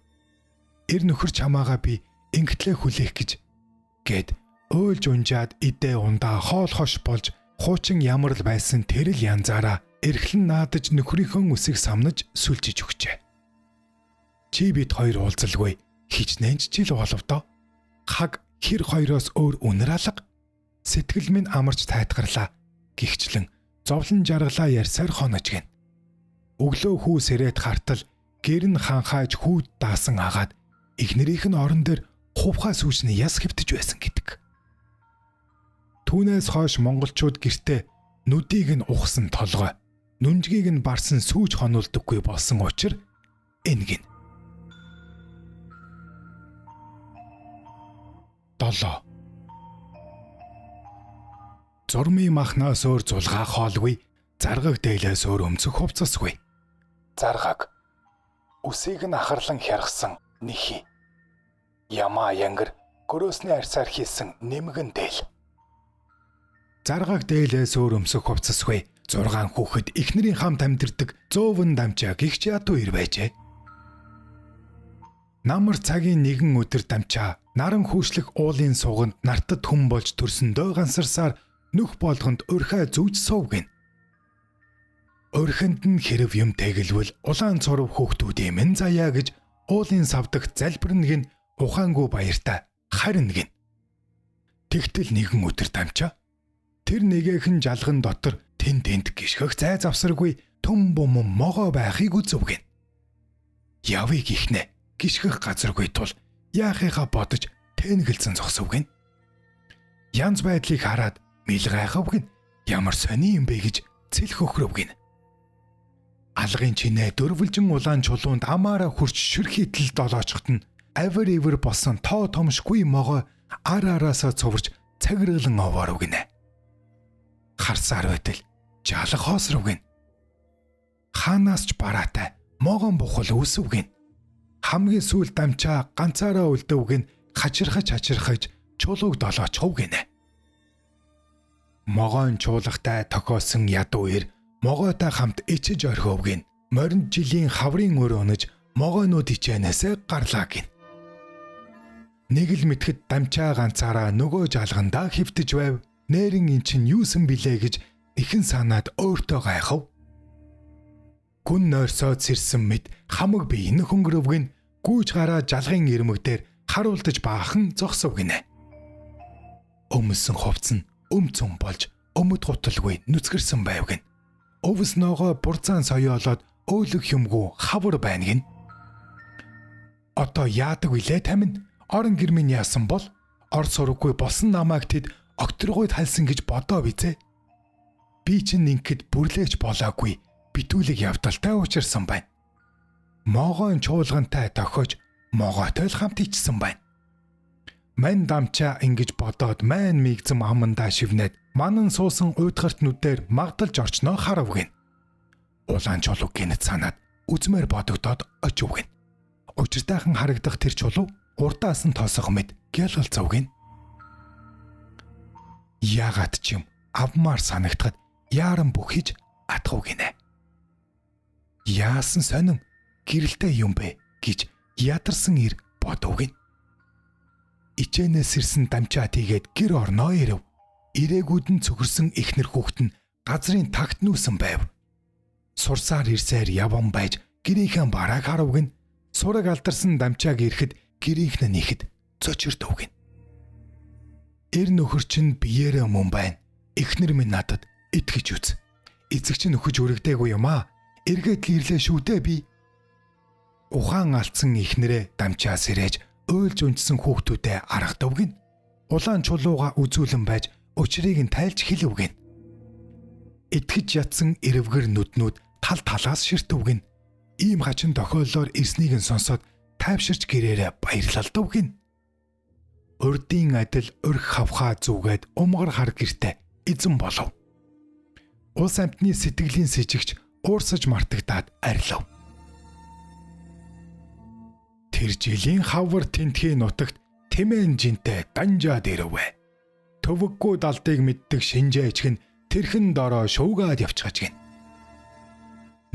A: Эр нөхөр чамаага би ингэтлээ хүлээх гэж гээд уйлж унжаад идэ ундаа хоол хош болж хуучин ямар л байсан тэр л янзаараа эрхлэн наадаж нөхрийнхөө үсийг самнаж сүлжиж өгчээ. Чи бид хоёр уулзалгүй хичнээн ч жил болов доо. Хаг хэр хоёроос өөр үнэр алга. Сэтгэл минь амарч тайтгарлаа. Гихчлэн зовлон жаргалаа ярьсаар хонож гин. Өглөө хүү сэрээд хартал гэр нь ханхааж хүүд даасан агаад эхнэрийнх нь орон дээр хувхаа сүүжний яс хэвтэж байсан гэдэг. Түүнээс хойш монголчууд гэртээ нүдийг нь ухсан толгой, нүнжгийг нь барсан сүүж хонуулдаггүй болсон учраас энэ гин. 7. Зурмын махнаас өөр зулгаа хоолгүй, заргаг дээлээс өөр өмцөх хувцасгүй. Заргаг үсийг нь ахарлан хяргасан нэхий. Ямаа янгар гөрөөсний арьсаар хийсэн нэмгэн дээл. Заргааг дээлээс өөр өмсөх хувцасгүй 6 хүүхэд эхнэрийн хамт амьдардаг зөөвөн Дамчаа гихч ядуу ир байжээ. Намар цагийн нэгэн өдөр Дамчаа наран хүүшлэх уулын суганд нартад хүн болж төрсөндөө гансарсаар нүх болгонд өрхөө зүүж суув гин. Өрхөнд нь хэрв юм тэгэлвэл улаан цоров хүүхдүүдийн мэн заяа гэж уулын савдагт залбирна гин ухаангүй баяртай харин гин. Тэгтэл нэгэн өдөр Дамчаа тэр нэгэхэн жалган дотор тэнд гიშгэх зай завсаргүй төм бум могоо байхыг үзв гин. Явъя гихнэ гიშгэх газаргүй тул яахыхаа бодож тэнгэлцэн зогсов гин. Янз байдлыг хараад мэл гайхав гин. Ямар сони юм бэ гэж цэлх өхрөв гин. Алгын чинээ дөрвөлжин улаан чулуунд амаараа хурч шүрхийтэл долоочхот нь авир ивэр болсон тоо томшгүй могоо ар араасаа цуварч цагиргалан овооров гинэ. Харсаар байтал жалах хоосров гин. Хаанаас ч бараатай могоон бухал үсв гин. Хамгийн сүүл Дамчаа ганцаараа үлдэв гин хачирхаж чулууг долоочхов гинэ. Могоон чуулгатай тохиосон ядуу ир могоотой хамт ичиж орхив гин. Моринд жилийн хаврын өр өнөж могоонууд ичээнээс гарлаа гин. Нэг л мэдхэд Дамчаа ганцаараа нөгөө жалгандаа хөвтөж байв. Нэрэн эн чин юусэн билээ гэж ихэн санаад өөртөө гайхав. Гүн нойрсоод сэрсэн мэд хамаг би энэ хөнгөрөв гин гүйж гараа жалгын ирмэг дээр харуулдаж баахан зогсов гинэ. Өмсөн хувцс нь өмцөн болж өмд гуталгүй нүцгэрсэн байв гин. Өвс ногоо бурцаан соёолоод өөлөх юмгүй хавар байна гин. Одоо яадаг вүлээ тамин орон гэрмийн яасан бол ор сураггүй болсон намайг тэд огторгойд халсан гэж бодоо бизээ. Би чинь ингээд бүрлээч болоогүй битүүлэг явдалтай уучирсан байна. Могоон чуулгантай тохиож могоотой л хамт ичсэн байна. Мань Дамчаа ингэж бодоод майн мигзэм амандаа шивнээд манан суусан уйдгарт нүдээр магдалж орчноо харав гин. Улаан чулуу гинэт санаад үзмээр бодогдоод очив гин. Учиртайхан харагдах тэр чулуу урдаас нь тоосох мэд гялгалцав гин. Яагаад ч юм авмаар санагдахад яаран бүхэж атгав гинэ. Яасан сонин гэрэлтэй юм бэ гэж ядарсан ир бодов гин. Ичээнээс ирсэн Дамчаа тийгээд гэр орноо ирэв. Ирээгүүд нь цөгөрсөн эхнэр хүүхэд нь газрын тагт нүүсэн байв. Сурсаар ирсээр яван байж гэрийнхэн барааг харав гин. Сураг алдарсан Дамчааг ирэхэд гэрийнхэн нь ихэд цочирдов гин. Эр нөхөр чинь биеэрээ мөн байна. Эхнэр минь надад итгэж үз. Эцэг чинь нөхөж өргөдөөгүй юм аа. Эргээд л ирлээ шүү дээ би. Ухаан алдсан эхнэрээ Дамчаа сэрэж өөлж унжсан хүүхдүүдэд аргадав гин. Улаан чулууга үзүүлэн байж учрыг нь тайлж хэлв гин. Итгэж ятсан эрвгэр нүднүүд тал талаас ширтв гин. Ийм хачин тохиоллоор ирснийг нь сонсоод тайвширч гэрээрээ баярлалдав гин. Урдын адил өрх хавхаа зүгээд умгар хар гэртээ эзэн болов. Улс амтны сэтгэлийн сэжигч уурсаж мартагдаад арилав. Тэр жилийн хавар тентхийн нутагт Тэмэн жинтэй Данжаад ирвэ. Төвөггүй далдыг мэддэг шинжээчг нь тэрхэн дороо шуугаад явчихаж гин.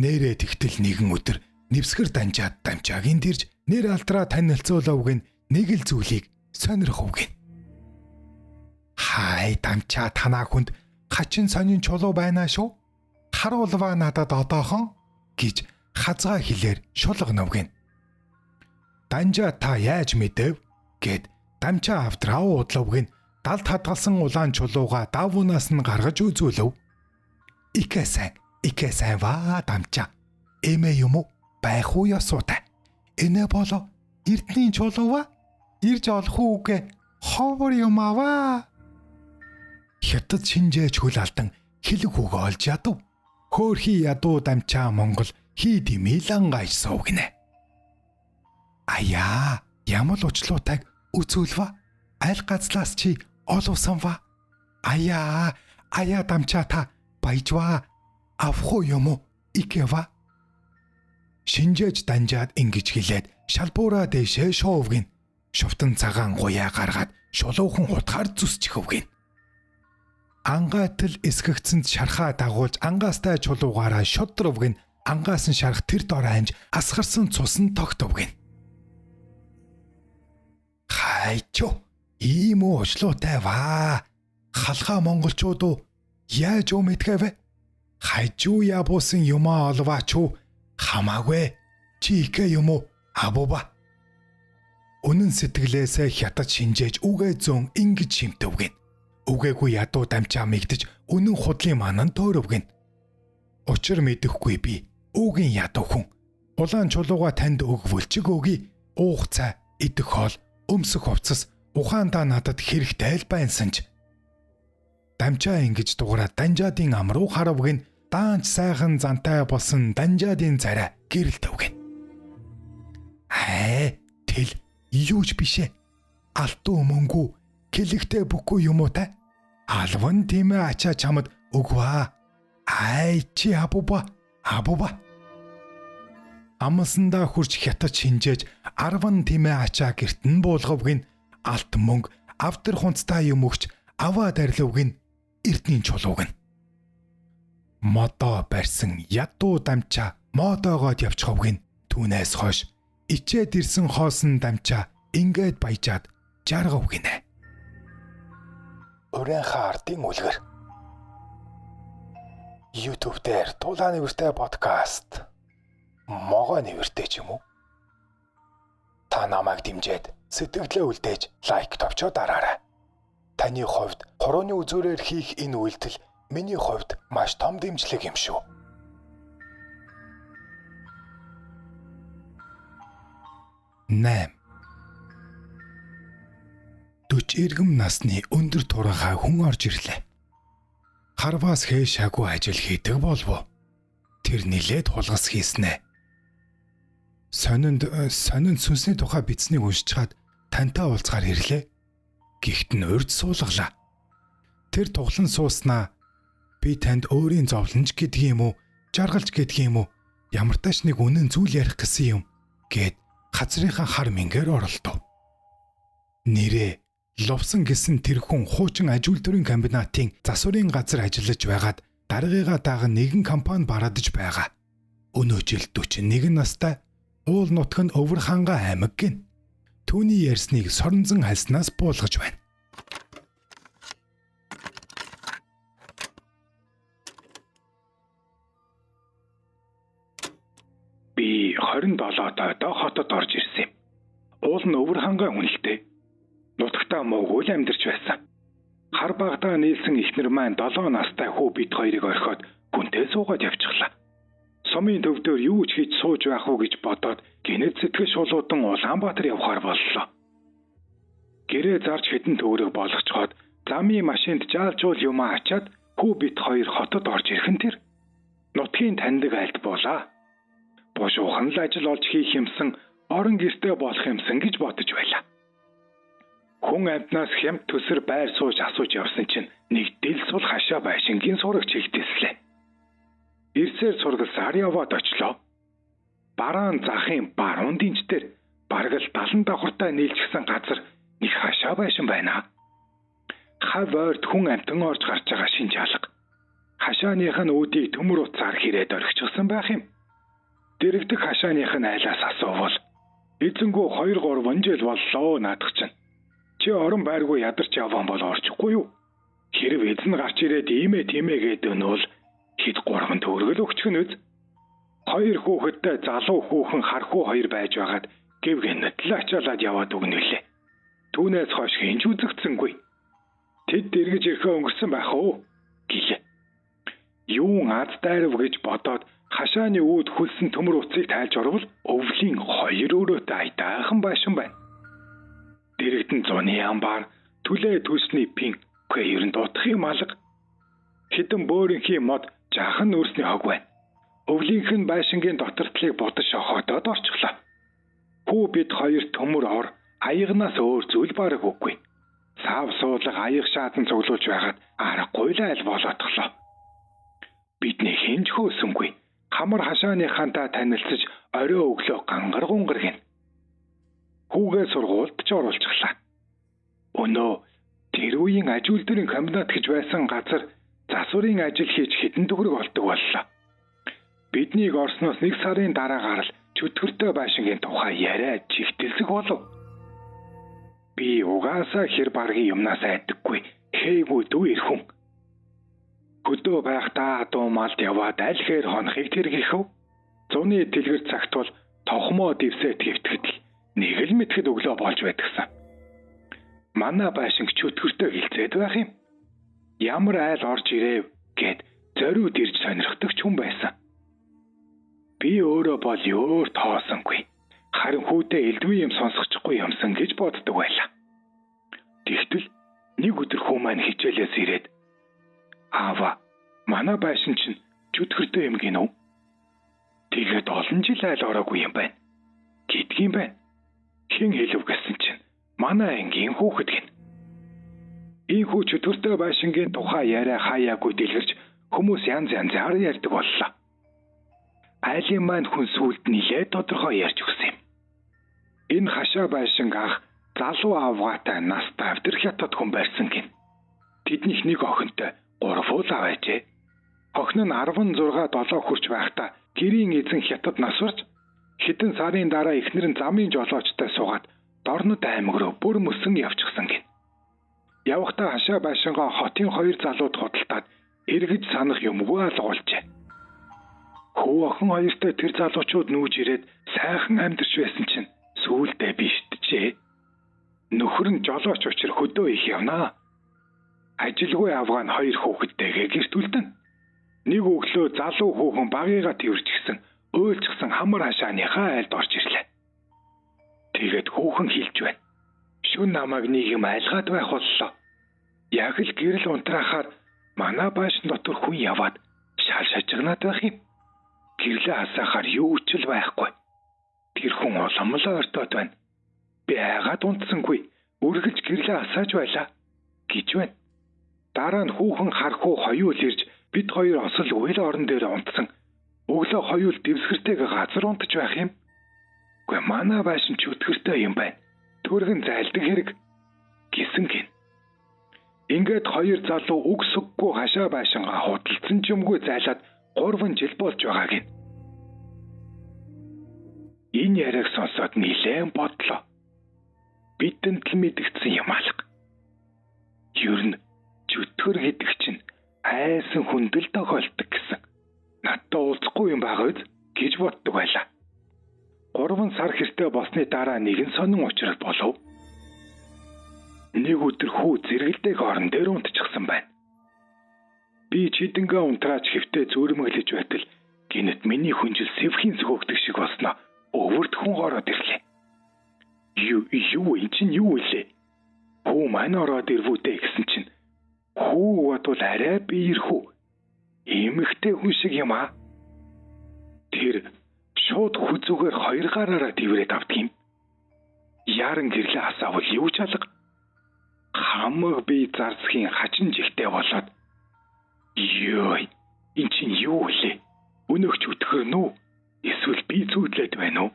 A: Нэрээ тэгтэл нэгэн өдөр нэвсгэр Данжаад Дамчаагийн дэрж нэр алдраа танилцуулав гин нэг л зүйлийг сонирхов гин. Хай Дамчаа танаа хүнд хачин сонин чулуу байна шүү. Харуулваа надад одоохон гэж хазгаа хэлээр шулгонов гин. Данжаа та яаж мэдэв гэд Дамчаа авдраа уудлав гин. Далд хадгалсан улаан чулууга давуунаас нь гаргаж үзүүлв. Ике сайн ва Дамчаа. Эмээ юм уу? Байх уу ёсуутай. Энэ болоо эрдний чулууга ирж олох үгэ ховор юм аваа. Хятад шинжээч хөл алдан хэлэг хүүгээ олж ядав. Хөөхий ядуу Дамчаа Монгол хий димилан гайсав гинэ. Аяа, ямар учлуутайг үзүүлвэ? Аль газлаас чи олвсан ва? Аяа Дамчаа та баяжва. Авах юм уу? Икева. Шинжээж Данжаад ингэж хэлээд шалбуураа дэшээ шуув гин. Шувтан цагаан гуяа гаргаад шулуухан хутгаар зүсчихв гин. Ангаатал эсгэгцэнд шархаа дагуулж ангаастай чулуугаараа шудрав гин ангаас нь шарах тэр дор амж асгарсан цусан тогтов гин. Хайчо ийм уучлуутай ваа. Халхаа монголчууд уу яаж юу мэдгэвэ? Хайжуу ябуусан юмаа олваач уу хамаагүй чи ихэ юм уу абуба. Үнэн сэтгэлээсээ хятад шинжээж үгээ зөн ингэж шимтэв гин. Үгээгүй ядуу дамжаа мэгдэж үнэн худлын манан төөрөв гин. Учир мэдэхгүй би үгийн ядуу хүн. Улаан чулууга танд өгвөлчиг өгье. Уух цай, идэх хоол, өмсөх хувцас ухаандаа надад хэрэгтэй л байнсанч. Дамжаа ингэж дугаараа данжаадын ам руу харав гин. Даанч сайхан зантай болсон данжаадын царай гэрэлтэв гин. Тэл юуч бишээ. Алтуу мөнгүү килэгтэй бүхгүй юм уу та? Алван тийм ээ ачаа чамд өгваа. Чи абуба. Амсандаа хурж хятад шинжээж 10 тийм ээ ачаа гэрт нь буулгав гин. Алт мөнгө автар хунцтай юм өгч аваа дарилв гин. Эрдний чулууг нь. Модоо барьсан ядуу дамчаа модоогоод явчихав гин. Түүнээс хойш ичээд ирсэн хоосон дамчаа ингээд баяжаад жаргав гинэ. Өрөөнхөн ардын үлгэр. YouTube дээр Тулааны нэртэй подкаст. Могоо нэртэй ч юм уу? Та намайг дэмжиж, сэтгэлээ үлдээж лайк товчоо дараарай. Таны хувьд хорооны үзүүрээр хийх энэ үйлдэл миний хувьд маш том дэмжлэг юм шүү. 8. 40 иргэм насны өндөр тургай хүн орж ирлээ. Харваас хээшаагүй ажил хийдэг болов. Тэр нилээд хулгас хийснэ. Сонинд сүнсний тухай бичснийг уншичаад тантай уулзгаар ирлээ. Гихт нь урд суулгалаа. Тэр туглан сууснаа би танд өөрийн зовлонч гэдгийг юм уу, жаргалж гэдгийг юм уу, ямар тач нэг үнэн зүйл ярих гэсэн юм гэд газрынхаа хар мингээр оролдов. Нэрээ Ловсон гэсэн тэр хүн хуучин аж үйлдвэрийн комбинатын засварын газар ажиллаж байгаад даргыгаа даган нэгэн компани бараадж байгаа. Өнөө жил 41 настай уул нутг нь Өвөрханга аймаг гин. Түүний ярьсныг соронзон хальснаас буулгаж байна. Би 27-д хотод орж ирсэн юм. Уул нь Өвөрханга үнэлтэй. Нутагтаа муугүй л амьдарч байсан. Хар багадаа нийлсэн эхнэр маань 7 настай хүү бид хоёрыг орхиод гүнтэй суугаад явчихлаа. Сумын төвдөр юу ч хийж сууж байх уу гэж бодоод гинэд сэтгэл шулуудан Улаанбаатар явхаар боллоо. Гэрээ зарж хэдэн төгрөг болгочхоод замын машинд жаалжуул юм ачаад хүү бид хоёр хотод орж ирхэн тэр. Нутгийн таньдаг айлт болаа. Бушуухан л ажил олж хийх юмсан, орон гэртээ болох юмсан гэж бодож байлаа. Хүн амтнаас хямд төсөр байр сууж асууж явсан чинь нэг дэл сул хашаа байшингийн сурагч хилдэслээ. Ирсээр сургалсаар яваад очлоо. Бараан захын баруун динчдэр бараг л 70 давхартай нийлжсэн газар нэг хашаа байшин байна. Хав ойрт хүн амтан орж гарч байгаа шинж алга. Хашааных нь үүдийг төмөр утсаар хэрээд орхичихсан байх юм. Дэрэгдэх хашааных нь айлаас асуувал эзэнгүү 2-3 жил боллоо наадах чинь. Чи орон байргүй ядарч явсан бол орчихгүй юу? Хэрв эзэн гарч ирээд иймээ тиймээ гэдэг нь бол хэд 3 төгрөгөл өгчих нь үз. 2 хүүхэдтэй залуу хүүхэн хархуу 2 байж байгаад гэв гэнэтэл ачаалаад яваад өгнө лээ. Түүнээс хойш хинж үзэгдсэнгүй. Тэд дэргэж ирэхээ өнгөрсөн байх уу? Гэлээ. Юун аз дайрав гэж бодоод хашааны үүд хүлсэн төмөр утсыг тайлж орвол өвлийн 2 өрөөтэй айдаахан байшин байна. Дэрэгдэн зуны амбар, түлээ төсний пин, үгүй ер нь дутх юм алга. Хитэн бөөрийнхий мод жаахан нүүрсний хог байна. Өвлийнх нь байшингийн дотортлыг бодож шохоодод орчихлоо. Хүү бид хоёр төмөр ор, аягнаас өөр зүйл бараг үгүй. Сав суулга аяг шаадан цуглуулж байгаад аргагүй л айл болоотглоо. Бидний хинж хөөсөнгүй. Хамар хашааныхантай танилцж орой өглөө гангар гунгар гин. Хүүгээ сургуульд ч оруулчихлаа. Өнөө Тэр үеийн аж үйлдвэрийн комбинат гэж байсан газар засварын ажил хийж хэдэн төгрөг олдог боллоо. Биднийг орсноос 1 сарын дараагаар л чөтгөртэй байшингийн тухай яриа чигтэлсэх болов. Би угаасаа хэр баргийн юмнаас айдаггүй хээгүй дүү ирхэн. Хөдөө байхдаа адуу малд яваад аль хээр хонохыг тэргийхв. Зуны дэлгэр цагт бол тохмоо дэвсэт хэвтгэд нэг л мэтгэд өглөө болж байдгсан. Манай байшинг чөтгөртэй хилцээд байх юм. Ямар айл орж ирэв гэд зориуд ирж сонирхдог ч хүн байсан. Би өөрөө бол өөр тоосонгүй. Харин хүүдээ элдвээ юм сонсохгүй юмсан гэж боддог байлаа. Тэгтэл нэг өдөр хүү маань хичээлээс ирээд "Аава, манай байшин чинь чөтгөртэй юм гинөө. Тэгээд олон жил айл ороогүй юм байна" гэдгийм байна. Хэн хэлв гэсэн чинь манай ангийн хүүхэд гин. Ийхүү чөтгөртэй байшингийн тухай яриа хаяагүй дэлгэрч хүмүүс янз янзаар ярьдаг боллоо. Айлын маань хүн сүлд нилээ тодорхой ярьж өгсөн юм. Энэ хашаа байшинг ах залуу авгаатай настай авдар хятад хүн барьсан гин. Тэднийх нэг охинтой 3 уул аваажээ. Охин нь 16-7 хүрч байхдаа гэрийн эзэн хятад нас барж хэдэн сарын дараа эхнэр нь замын жолоочтой суугаад Дорнод аймаг руу бүр мөсөн явчихсан гин. Явхдаа хашаа байшингаа хотын 2 залууд худалдаад эргэж санах юмгүй алгуулжээ. Хүү охин хоёртой тэр залуучууд нүүж ирээд сайхан амьдарч байсан чинь сүүлдээ биштжээ. Нөхөр нь жолооч учраа хөдөө их явнаа. Ажилгүй авгаан 2 хүүхэдтэйгээ гэрт үлдэн. Нэг өглөө залуу хүүхэн багыгаа тэрвэрчгсэн өөлжсөн хамар хашааныхаа айлд орж ирлээ. Тэгээд хүүхэн хэлж байна. Шүн намайг нэг юм айлгаад байх боллоо. Яг л гэрэл унтраахаар манай байшин дотор хүн яваад шал шажигнаад байх юм. Гэрлээ хасаахаар юу ч л байхгүй. Тэр хүн уламлаа ортоод байна. Би айгаад унтсангүй. Үргэлж гэрлээ хасааж байлаа гэж байна. Дараа нь хүүхэн хархуу хоёул ирж бид хоёр осол үйл орон дээр унтсан. Өглөө хоёул дэвсгэртэйг газар унтж байх юм. Гэхдээ манай байшин чөтгөртэй юм байна. Төргөн зайлдаг хэрэг гэсэн гин. Ингээд 2 залуу үгсэггүй хашаа байшингаа худалдсан ч юмгүй зайлаад 3 жил болж байгаа гин. Энэ яриаг сонсоод нилээн бодлоо. Бидэнд л мэдгдсэн юм алга. Ер нь чөтгөр гэдэг чинь айсан хүндэл тохиолдог гэсэн. Надтай уулзахгүй юм байгаа үз гэж боддог байлаа. 3 сар хэртэ болсны дараа нэгэн сонин учрал болов. Нэг өдөр хүү зэрэгэлдэх орон дээр унтчихсан байна. Би чидэнгээ унтраач хэвтэ зүрмэглэж байтал гинэт миний хүнжил сэвхийн сөхөгдөг шиг болсноо өвөрт хүн ороод ирлээ. Юу энэ чинь юу вэ? Хүү маань ороод ирвүдэ гэсэн чинь хүү бодвол арай биерхүү. Эмэгтэй хүн шиг юм аа. Тэр шууд хүзүүгээр 2 гараараа дэврээд авдаг юм. Яран гэрлээ асаавал юу ч алга. Хамаг би зарцхийн хачин жигтэй болоод ёй энэ чинь юу вэ? Өнөөгч өтгөрнө үү? Эсвэл би зүудлээд байна уу?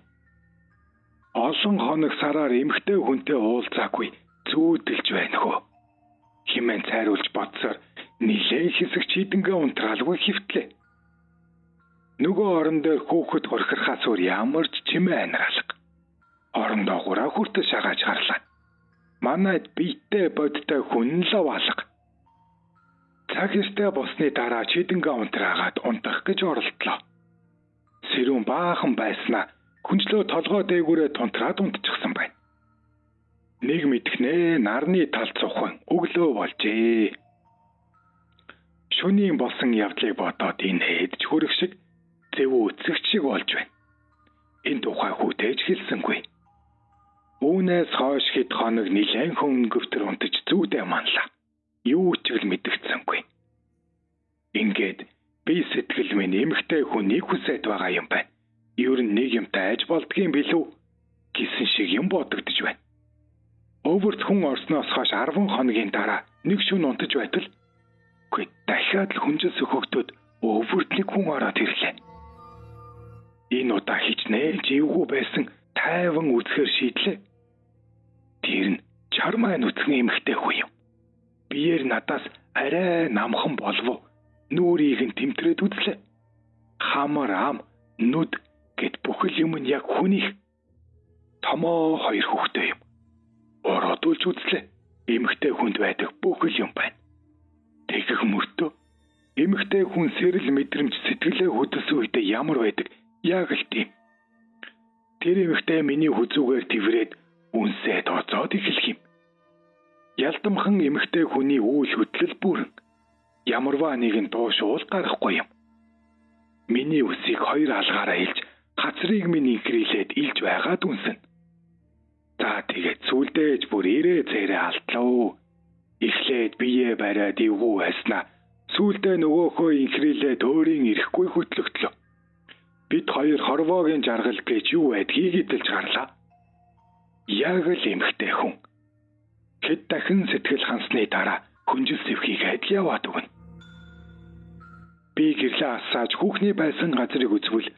A: Олон хоног сараар эмэгтэй хүнтэй уулзаагүй зүүдэлж байна хөө. Химэн цайруулж бодсоор нилээн хэсэг чидэнгээ унтраалгүй хөвтлээ. Нөгөө орон дээр хөөхөд хорхирхаас өөр ямар ч чимээ аниралга. Орондоо гураа хүртэл шагааж гарлаа. Манайд биеттэй бодтой хүн л авалга. Цаг ёстой болсны дараа чидэнгээ унтраагаад унтах гэж оролдлоо. Сэрүүн баахан байснаа хүнчлөө толгой дээгүүрээ тунтраад унтчихсан байна. Нэг мэдхнээ нарны талд цухан өглөө болжээ. Шөнийн болсон явдлыг бодоод энэ хэд ч хөрөх шиг зэв үцэгч шиг болж байна. Энэ тухай хүүтэж хэлсэнгүй. Үүнээс хойш хэд хоног нилээн хүн өнгөвтөр унтаж зүүдээ манлаа. Юу ч л мэдгдсэнгүй. Ингээд би сэтгэл минь эмхтэй хүнийг хүсэж байгаа юм байна. Ер нь нэг юмтай айж болдгийн билүү гэсэн шиг юм бодогдож байна. Өвөрт хүн орсноос хойш 10 хоногийн дараа нэг шөнө унтаж байтал үгүй дахиад л хүнжил сөхөгдөд өвөрт нэг хүн ороод ирлээ. Энэ удаа хичнээн живгүй байсан тайван үзэхэр шийдлээ. Тэр нь чармай нүцгэн эмхтэй хүн юм. биеэр надаас арай намхан болов. Нүрийг нь тэмтрээд үзлээ. Хамар ам, нүд гэд бүхэл юм нь яг хүнийх. Томоо 2 хүүхдээ юм. Ородулж үзлээ. Эмэгтэй хүнд байдаг бүхэл юм байна. Тэгэх мөртөө эмэгтэй хүн сэрэл мэдрэмж сэтгэлээ хөдөлсөн үедээ ямар байдаг яг л тийм. Тэр эмэгтэй миний хүзүүгээр тэврээд үнсээ тооцоод эхлэх юм. Ялдамхан эмэгтэй хүний үйл хөдлөл бүрэн ямарваа нэгэн дуушуул гарахгүй юм. Миний үсийг 2 алгаараа илж хацрыг минь инхрийлээд илж байгаад үнсэн. За тэгээд сүлдээж бүр ирээ цээрээ алтлаа. Эхлээд бие бариад ивгүй байснаа сүлдээ нөгөөхөө инхрийлээд өөрийн ирэхгүй хөтлөгдлөө. Бид 2 хорвоогийн жаргал гэж юу байдгийг эзэлж гарлаа. Яг л эмхтэй хүн. Хэд дахин сэтгэл хансны дараа хүнжил сэвхийг адил яваад өгнө. Би гэрлээ асааж хүүхний байсан газрыг үзвэл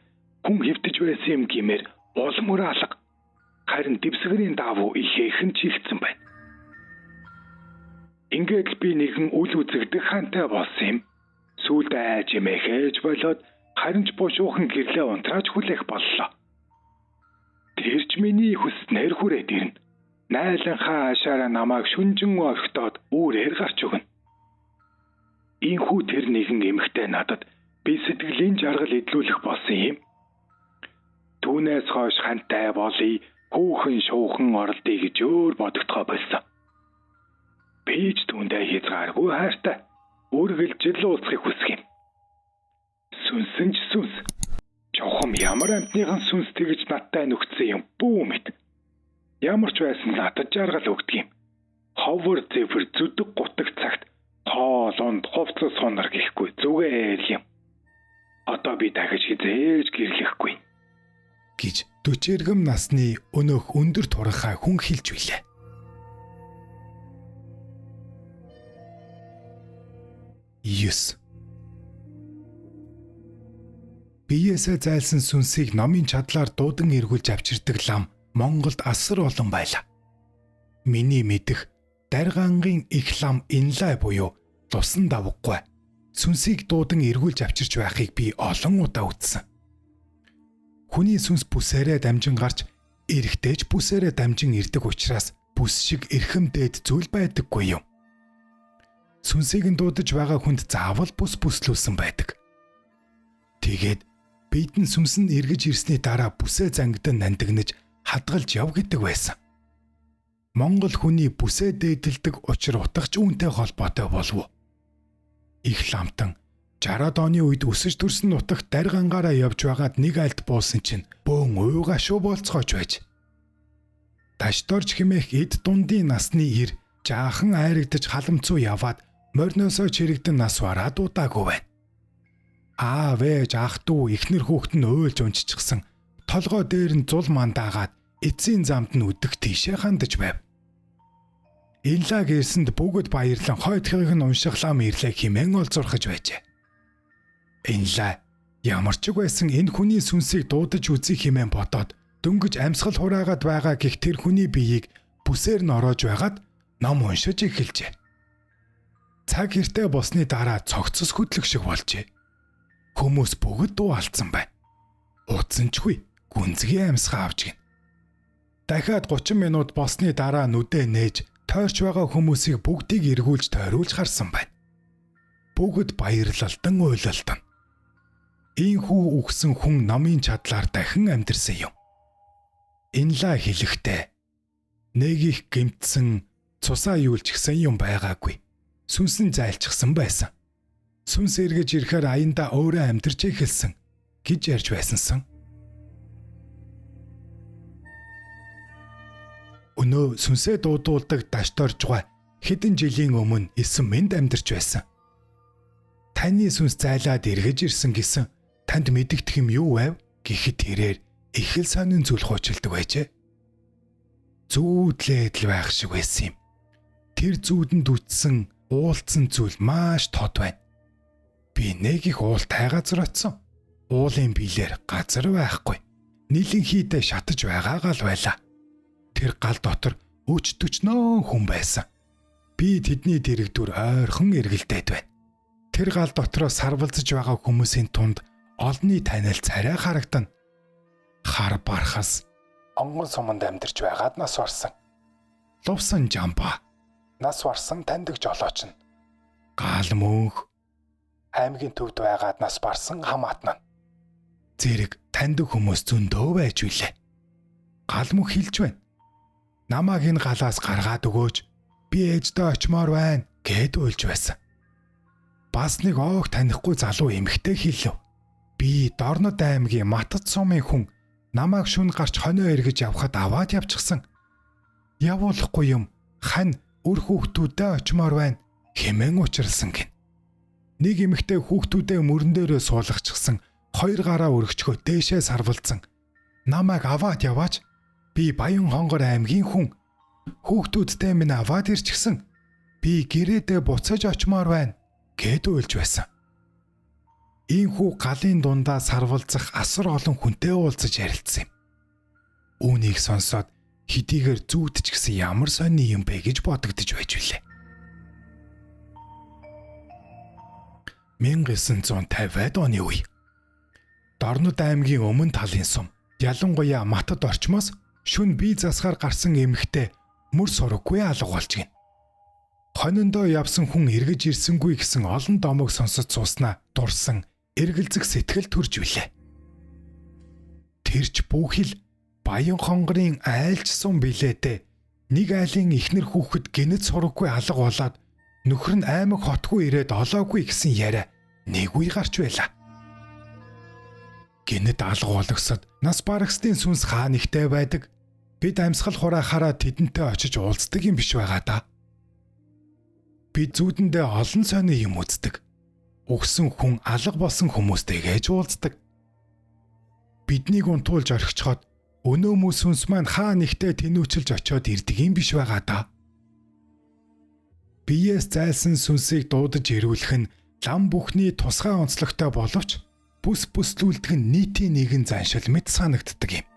A: хүн хэвтэж байсан юм гэмээр улмөр алга. Харин дэвсгэрийн давуу ихээхэн чихсэн байна. Ингээд л би нэгэн үл үзэгдэх хантай болсон юм. Сүүлд айж эмээхэж болоод харин ч бушуухан гэрлээ унтрааж хүлээх боллоо. Тэрч миний хүснээр хүрээд ирнэ. Найланхаа ашаараа намайг шүнжин орхитоод үүрээр гарч өгнө. Ийхүү тэр нэгэн эмэгтэй надад би сэтгэлийн жаргал эдлүүлэх болсон юм. Түүнээс хойш хантай болъё, хүүхэн шуухан оролдъё гэж өөр бодогдохоо болсон. Би ч түүндээ хязгааргүй хайртай. Үргэлжил уулзахыг хүсэх юм. Сүнсэн ч сүнс. Чухам ямар амтныхан сүнс тэгж надтай нөхцсөн юм бүү мэд. Ямар ч байсан надад жаргал өгдөг юм. Ховор зэвэр зүдэг гутаг цагт хоолонд говцос хонор гэхгүй зүгээр юм. Одоо би дахиж хизээж гэрлэхгүй гэж 40 эргэм насны өнөөх өндөр турхай хүн хэлж билээ. Юс. Биеэсээ зайлсан сүнсийг номын чадлаар дуудан эргүүлж авчирдаг лам Монголд асар олон байлаа. Миний мэдэх даргангийн их лам Инлай буюу лусан давггүй сүнсийг дуудан эргүүлж авчирч байхыг би олон удаа үзсэн. Хүний сүнс бүсээрээ дамжин гарч эрэхтэйч бүсээрээ дамжин ирдэг учраас бүс шиг эрхэм дээд зүйл байдаггүй юм. Сүнсийг нь дуудаж байгаа хүнд заавал бүс бүслүүлсэн байдаг. Тэгээд биедэн сүнс нь эргэж ирсний дараа бүсээ зангидан нандинаж хадгалж яв гэдэг байсан. Монгол хүний бүсээ дээдэлдэг учир утгач үүнтэй холбоотой болов. Их ламтан 60-аад оны үед өсөж төрсөн нутагт даргангаараа явж байгаад нэг альд буусан чинь бөөн уйгаа шүү болцгооч байж. Ташторч хэмээх эд дундын насны ир жаахан айрагдаж халамцуу яваад морноосоо чирэгдэн нас бараад удаагүй байна. Аав ээж ах дүү эхнэр хүүхэд нь уйлж унччихсан толгой дээр нь зул мандаагаад эцсийн замд нь өдөх тийшээ хандаж байв. Инлаа гэрсэнд бүгд баярлан хойдхыг нь уншихлаа мэрлээ хэмээн олзуурхаж байжээ. Инлаа ямар ч байсан энэ хүний сүнсийг дуудаж үзье хэмээн бодоод дөнгөж амьсгал хураагаад байгаа гэх тэр хүний биеийг бүсээр нь ороож байгаад ном уншиж эхэлжээ. Цаг хэртээ босны дараа цогцос хөдлөх шиг болжээ. Хүмүүс бүгд дуу алдсан байна. Утсанчгүй гүнзгий амьсгаа авч гин. Дахиад 30 минут босны дараа нүдээ нээж тойрч байгаа хүмүүсийг бүгдийг эргүүлж тойруулж харсан байна. Бүгд баярлалтан уйлалтан. Ийхүү үхсэн хүн намын чадлаар дахин амьдэрсэн юм. Инлаа хэлэхдээ нэг их гэмтсэн цусаа юулж гисэн юм байгаагүй. Сүнсэн зайлчсан байсан. Сүнс эргэж ирэхээр аяндаа өөрөө амьдарч эхэлсэн гэж ярьж байсансан. Өнөө сүнсээ дуудуулдаг дашторжгаа хэдэн жилийн өмнө эсэм мэнд амьдарч байсан. Таны сүнс зайлаад эргэж ирсэн гэсэн танд мэдэгдэх юм юу байв гэхэд тэрээр их л сонин зүйл хуучилдаг байжээ. Зүүдлээд л байх шиг байсан юм. Тэр зүүдэнд үтсэн уулцсан зүйл маш тод байна. Би нэг их уул тайгазар очсон. Уулын биелэр газар байхгүй. Нийлэн хийдэ шатаж байгаагаа л байлаа. Тэр гал дотор өч төчнөө хүн байсан. Би тэдний дэрэгдүр ойрхон эргэлдээд байна. Тэр гал дотроо сарвалзаж байгаа хүмүүсийн тунд олонний танил царай харагдана. Хар бархас онгон суманд амьдарч байгаад нас барсан. Лувсан жамба нас барсан таньдаг жолооч нь. Гал мөнх аймгийн төвд байгаад нас барсан хамаатна. Зэрэг таньдаг хүмүүс зөндөө байж үлээ. Гал мөнх хэлж байна. Намааг энэ галаас гаргаад өгөөч. Би ээждээ очимоор байна гэд уйлж байсан. Бас нэг оог танихгүй залуу эмэгтэй хэлв. Би Дорнод аймгийн Матад сумын хүн. Намааг шүн гарч хонио эргэж явхад аваад явчихсан. Явуулахгүй юм. Хань өр хүүхдүүдээ очимоор байна хэмээн учралсан гин. Нэг эмэгтэй хүүхдүүдээ мөрөн дээрээ суулгачихсан. Хоёр гараа өргөчгөө дээшээ сарвалцсан. Намааг аваад яваач. Би Баян Хонгор аймгийн хүн. Хүүхдүүдтэй минь аваад ирчихсэн. Би гэрээдээ буцаж очимоор байна гэд уйлж байсан. Ийхүү галын дундаа сарвалзах асар олон хүнтэй уулзаж ярилцсан юм. Үүнийг сонсоод хэдийгээр зүүдч гисэн ямар сонин юм бэ гэж бодогдож байж билээ. 1950-ад оны үе. Дорнод аймгийн өмнө талын сум, ялангуяа Матад орчмоос шүн бие засгаар гарсан эмэгтэй мөр сураггүй алга болж гин. Хониндоо явсан хүн эргэж ирсэнгүй гэсэн олон домог сонсож сууснаа дурсан эргэлзэх сэтгэл төрж билээ. Тэрч бүхэл Баян Хонгорын айлч сум билээдээ нэг айлын ихнэр хүүхэд гинэт сураггүй алга болоод нөхөр нь аймаг хотгүй ирээд олоогүй гэсэн яриа нэг үе гарч байлаа. Гинэт алга болгосод нас барагсдын сүнс хаа нэгтэй байдаг. Бид амьсгал хураахаараа тэдэнтэй очиж уулздаг юм биш байгаа да. Бид зүүдэндээ олон сони юм үздэг. Өгсөн хүн алга болсон хүмүүстэйгээж уулздаг. Биднийг унтуулж орхичход өнөө мөс сүнс маань хаа нэгтэй тэнүүчилж очиод ирдэг юм биш байгаа да. Биеэс зайлсан сүнсийг дуудаж ирүүлэх нь лам бүхний тусгай онцлогтой боловч бүс бүслүүлдэг нь нийтийн нэгэн заншил мэт санагддаг юм.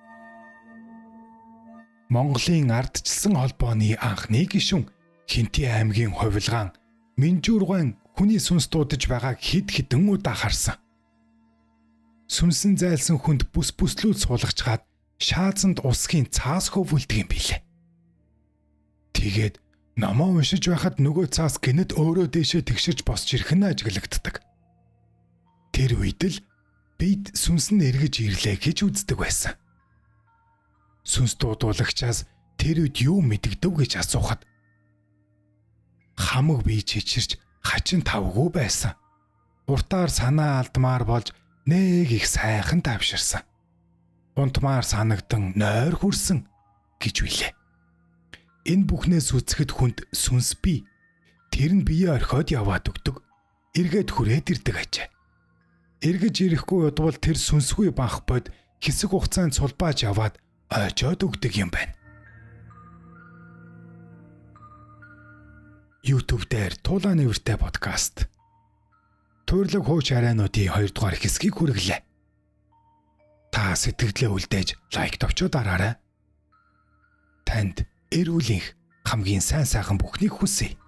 A: Монголын ардчилсан холбооны анхны гишүүн Хинти аймгийн хувилгаан Минжүүргэн хүний сүнс дуудаж байгааг хэд хэдэн удаа харсан. Сүнсэн зайлсан хүнд бүс бүслүүл суулгачгаад шаазанд усгийн цаас хөвөлдөг юм билээ. Тэгээд намаа уншиж байхад нөгөө цаас гинэт өөрөө дээшээ тэгшиж босч ирэх нь ажиглагддаг. Тэр үед л бид сүнс нь эргэж ирлээ гэж үздэг байсан. Сүнс дуудуулагчаас тэр үед юу мэдэгдэв гэж асуухад хамаг бие чичирч хачин тавгүй байсан. Уртаар санаа алдмаар болж нэг их сайхан тавширсан. Унтмаар санагдан нойр хүрсэн гэж билээ. Энэ бүхнээс үцхэд хүнд сүнс бий. Тэр нь бие орхиод яваад өгдөг. Эргээд хүрээд ирдэг ажээ. Эргэж ирэхгүй удвал тэр сүнсгүй банх бод хэсэг хугацаанд сулбааж яваад ойчоод өгдөг юм байна. YouTube дээр Туулаа нэвртэй подкаст. Туйрлаг хууч арайнуудын 2 дугаар хэсгийг хүргэлээ. Та сэтгэлдээ үлдээж лайк товчоо дараарай. Танд эрүүлэнх хамгийн сайн сайхан бүхнийг хүсье.